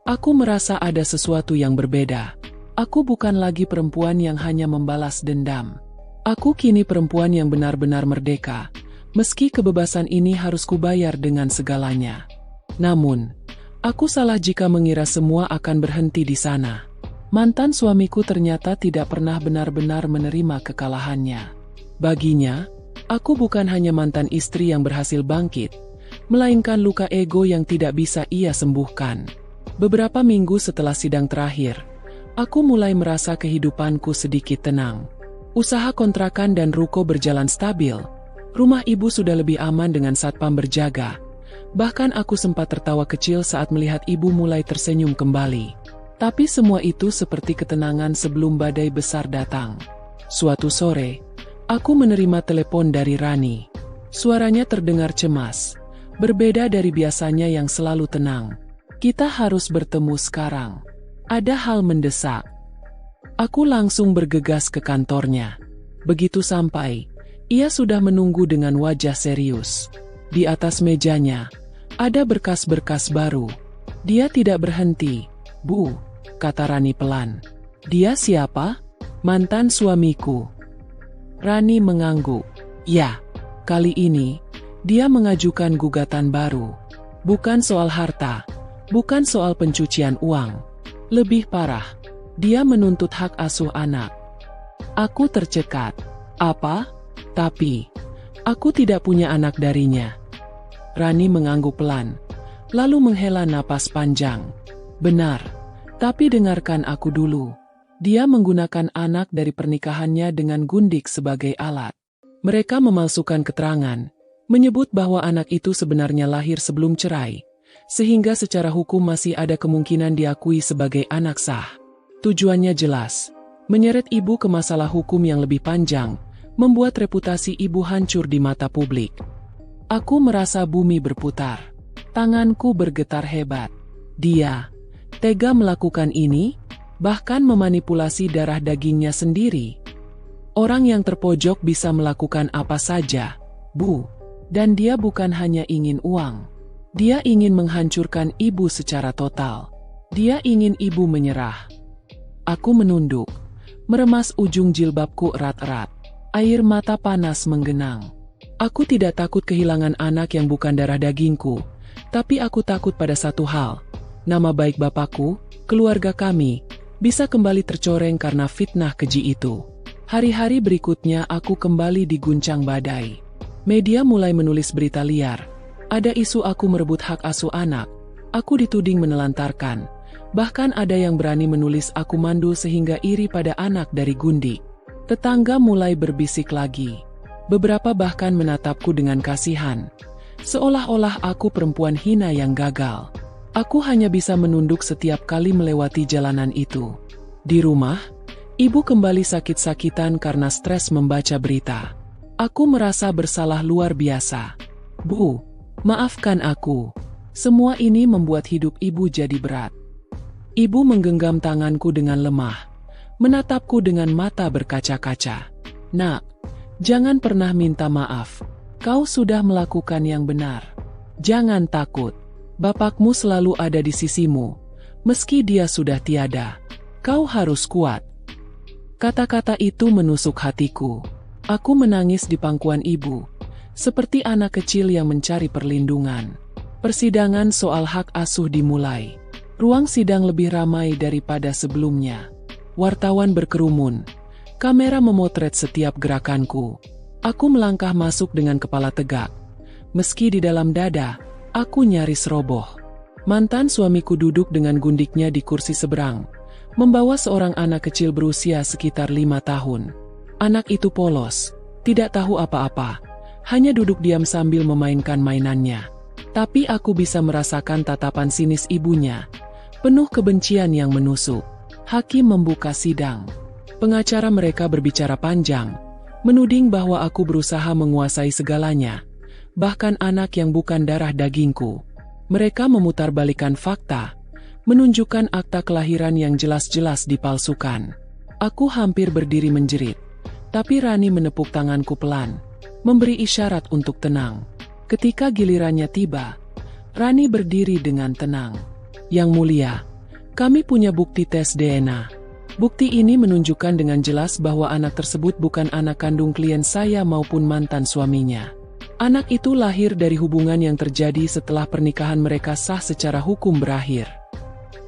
aku merasa ada sesuatu yang berbeda. Aku bukan lagi perempuan yang hanya membalas dendam. Aku kini perempuan yang benar-benar merdeka, meski kebebasan ini harus kubayar dengan segalanya. Namun, aku salah jika mengira semua akan berhenti di sana. Mantan suamiku ternyata tidak pernah benar-benar menerima kekalahannya. Baginya, aku bukan hanya mantan istri yang berhasil bangkit, melainkan luka ego yang tidak bisa ia sembuhkan. Beberapa minggu setelah sidang terakhir, aku mulai merasa kehidupanku sedikit tenang. Usaha kontrakan dan ruko berjalan stabil. Rumah ibu sudah lebih aman dengan satpam berjaga. Bahkan aku sempat tertawa kecil saat melihat ibu mulai tersenyum kembali. Tapi semua itu seperti ketenangan sebelum badai besar datang. Suatu sore, aku menerima telepon dari Rani. Suaranya terdengar cemas, berbeda dari biasanya yang selalu tenang. Kita harus bertemu sekarang. Ada hal mendesak. Aku langsung bergegas ke kantornya. Begitu sampai, ia sudah menunggu dengan wajah serius. Di atas mejanya, ada berkas-berkas baru. Dia tidak berhenti. Bu, kata Rani pelan. Dia siapa? Mantan suamiku. Rani mengangguk. Ya, kali ini, dia mengajukan gugatan baru. Bukan soal harta, bukan soal pencucian uang. Lebih parah, dia menuntut hak asuh anak. Aku tercekat. Apa? Tapi, aku tidak punya anak darinya. Rani mengangguk pelan, lalu menghela napas panjang. Benar, tapi dengarkan aku dulu. Dia menggunakan anak dari pernikahannya dengan Gundik sebagai alat. Mereka memalsukan keterangan, menyebut bahwa anak itu sebenarnya lahir sebelum cerai, sehingga secara hukum masih ada kemungkinan diakui sebagai anak sah. Tujuannya jelas, menyeret ibu ke masalah hukum yang lebih panjang, membuat reputasi ibu hancur di mata publik. Aku merasa bumi berputar. Tanganku bergetar hebat. Dia tega melakukan ini, bahkan memanipulasi darah dagingnya sendiri. Orang yang terpojok bisa melakukan apa saja, Bu. Dan dia bukan hanya ingin uang. Dia ingin menghancurkan ibu secara total. Dia ingin ibu menyerah. Aku menunduk, meremas ujung jilbabku erat-erat. Air mata panas menggenang. Aku tidak takut kehilangan anak yang bukan darah dagingku, tapi aku takut pada satu hal. Nama baik bapakku, keluarga kami, bisa kembali tercoreng karena fitnah keji itu. Hari-hari berikutnya aku kembali diguncang badai. Media mulai menulis berita liar. Ada isu aku merebut hak asuh anak. Aku dituding menelantarkan. Bahkan ada yang berani menulis aku mandul sehingga iri pada anak dari Gundik. Tetangga mulai berbisik lagi. Beberapa bahkan menatapku dengan kasihan. Seolah-olah aku perempuan hina yang gagal. Aku hanya bisa menunduk setiap kali melewati jalanan itu. Di rumah, ibu kembali sakit-sakitan karena stres membaca berita. Aku merasa bersalah luar biasa. Bu, maafkan aku. Semua ini membuat hidup ibu jadi berat. Ibu menggenggam tanganku dengan lemah, menatapku dengan mata berkaca-kaca. Nak, jangan pernah minta maaf. Kau sudah melakukan yang benar. Jangan takut. Bapakmu selalu ada di sisimu. Meski dia sudah tiada, kau harus kuat. Kata-kata itu menusuk hatiku. Aku menangis di pangkuan ibu, seperti anak kecil yang mencari perlindungan. Persidangan soal hak asuh dimulai. Ruang sidang lebih ramai daripada sebelumnya. Wartawan berkerumun. Kamera memotret setiap gerakanku. Aku melangkah masuk dengan kepala tegak. Meski di dalam dada, aku nyaris roboh. Mantan suamiku duduk dengan Gundiknya di kursi seberang, membawa seorang anak kecil berusia sekitar 5 tahun. Anak itu polos, tidak tahu apa-apa, hanya duduk diam sambil memainkan mainannya. Tapi aku bisa merasakan tatapan sinis ibunya, penuh kebencian yang menusuk. Hakim membuka sidang. Pengacara mereka berbicara panjang, menuding bahwa aku berusaha menguasai segalanya, bahkan anak yang bukan darah dagingku. Mereka memutarbalikkan fakta, menunjukkan akta kelahiran yang jelas-jelas dipalsukan. Aku hampir berdiri menjerit, tapi Rani menepuk tanganku pelan, memberi isyarat untuk tenang. Ketika gilirannya tiba, Rani berdiri dengan tenang. Yang mulia, kami punya bukti tes DNA. Bukti ini menunjukkan dengan jelas bahwa anak tersebut bukan anak kandung klien saya maupun mantan suaminya. Anak itu lahir dari hubungan yang terjadi setelah pernikahan mereka sah secara hukum berakhir.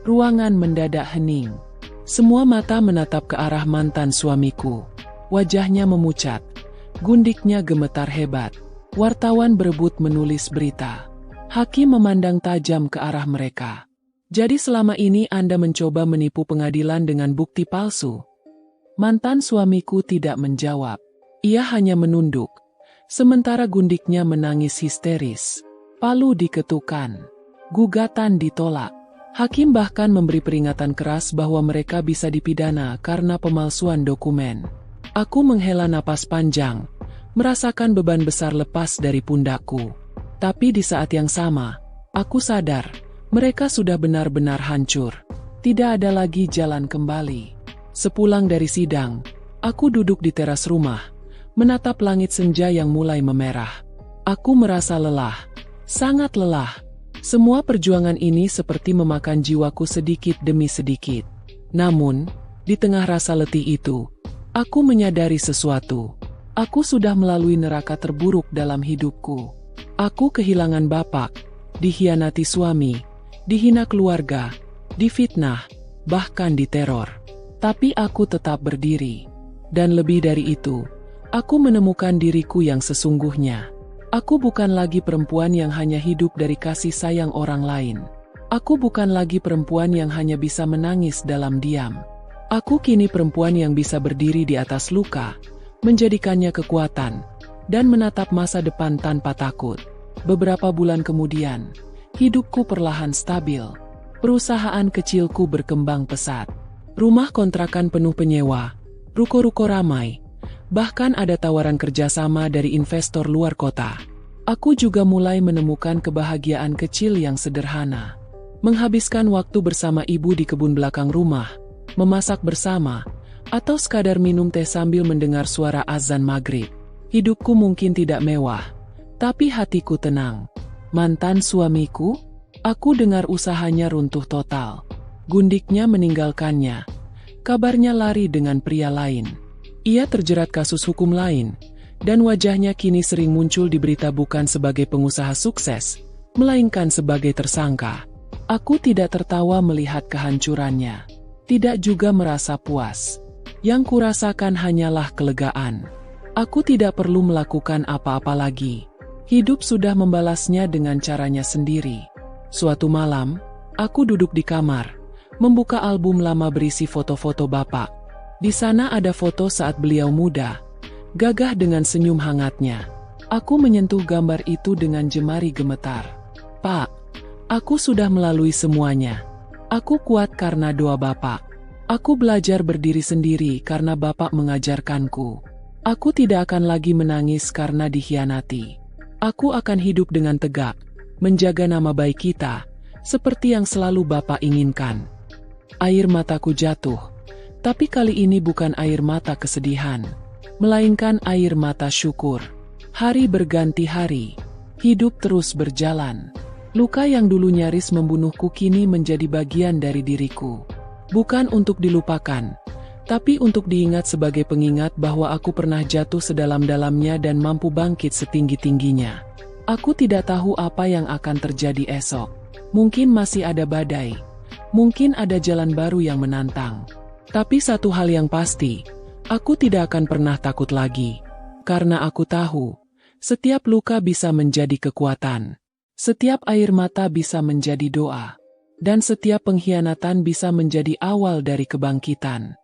Ruangan mendadak hening. Semua mata menatap ke arah mantan suamiku. Wajahnya memucat. Gundiknya gemetar hebat. Wartawan berebut menulis berita. Hakim memandang tajam ke arah mereka. Jadi selama ini Anda mencoba menipu pengadilan dengan bukti palsu? Mantan suamiku tidak menjawab. Ia hanya menunduk. Sementara Gundiknya menangis histeris. Palu diketukan. Gugatan ditolak. Hakim bahkan memberi peringatan keras bahwa mereka bisa dipidana karena pemalsuan dokumen. Aku menghela napas panjang, merasakan beban besar lepas dari pundakku. Tapi di saat yang sama, aku sadar, mereka sudah benar-benar hancur. Tidak ada lagi jalan kembali. Sepulang dari sidang, aku duduk di teras rumah, menatap langit senja yang mulai memerah. Aku merasa lelah, sangat lelah. Semua perjuangan ini seperti memakan jiwaku sedikit demi sedikit. Namun, di tengah rasa letih itu, aku menyadari sesuatu. Aku sudah melalui neraka terburuk dalam hidupku. Aku kehilangan bapak, dikhianati suami, dihina keluarga, difitnah, bahkan diteror. Tapi aku tetap berdiri. Dan lebih dari itu, aku menemukan diriku yang sesungguhnya. Aku bukan lagi perempuan yang hanya hidup dari kasih sayang orang lain. Aku bukan lagi perempuan yang hanya bisa menangis dalam diam. Aku kini perempuan yang bisa berdiri di atas luka, menjadikannya kekuatan, dan menatap masa depan tanpa takut. Beberapa bulan kemudian, hidupku perlahan stabil. Perusahaan kecilku berkembang pesat. Rumah kontrakan penuh penyewa, ruko-ruko ramai, Bahkan ada tawaran kerjasama dari investor luar kota. Aku juga mulai menemukan kebahagiaan kecil yang sederhana. Menghabiskan waktu bersama ibu di kebun belakang rumah, memasak bersama, atau sekadar minum teh sambil mendengar suara azan maghrib. Hidupku mungkin tidak mewah, tapi hatiku tenang. Mantan suamiku? Aku dengar usahanya runtuh total. Gundiknya meninggalkannya. Kabarnya lari dengan pria lain. Ia terjerat kasus hukum lain, dan wajahnya kini sering muncul di berita bukan sebagai pengusaha sukses, melainkan sebagai tersangka. Aku tidak tertawa melihat kehancurannya, tidak juga merasa puas. Yang kurasakan hanyalah kelegaan. Aku tidak perlu melakukan apa-apa lagi. Hidup sudah membalasnya dengan caranya sendiri. Suatu malam, aku duduk di kamar, membuka album lama berisi foto-foto bapak. Di sana ada foto saat beliau muda, gagah dengan senyum hangatnya. Aku menyentuh gambar itu dengan jemari gemetar. Pak, aku sudah melalui semuanya. Aku kuat karena doa Bapak. Aku belajar berdiri sendiri karena Bapak mengajarkanku. Aku tidak akan lagi menangis karena dikhianati. Aku akan hidup dengan tegak, menjaga nama baik kita, seperti yang selalu Bapak inginkan. Air mataku jatuh. Tapi kali ini bukan air mata kesedihan, melainkan air mata syukur. Hari berganti hari, hidup terus berjalan. Luka yang dulu nyaris membunuhku kini menjadi bagian dari diriku. Bukan untuk dilupakan, tapi untuk diingat sebagai pengingat bahwa aku pernah jatuh sedalam-dalamnya dan mampu bangkit setinggi-tingginya. Aku tidak tahu apa yang akan terjadi esok. Mungkin masih ada badai, mungkin ada jalan baru yang menantang. Tapi satu hal yang pasti, aku tidak akan pernah takut lagi. Karena aku tahu, setiap luka bisa menjadi kekuatan. Setiap air mata bisa menjadi doa. Dan setiap pengkhianatan bisa menjadi awal dari kebangkitan.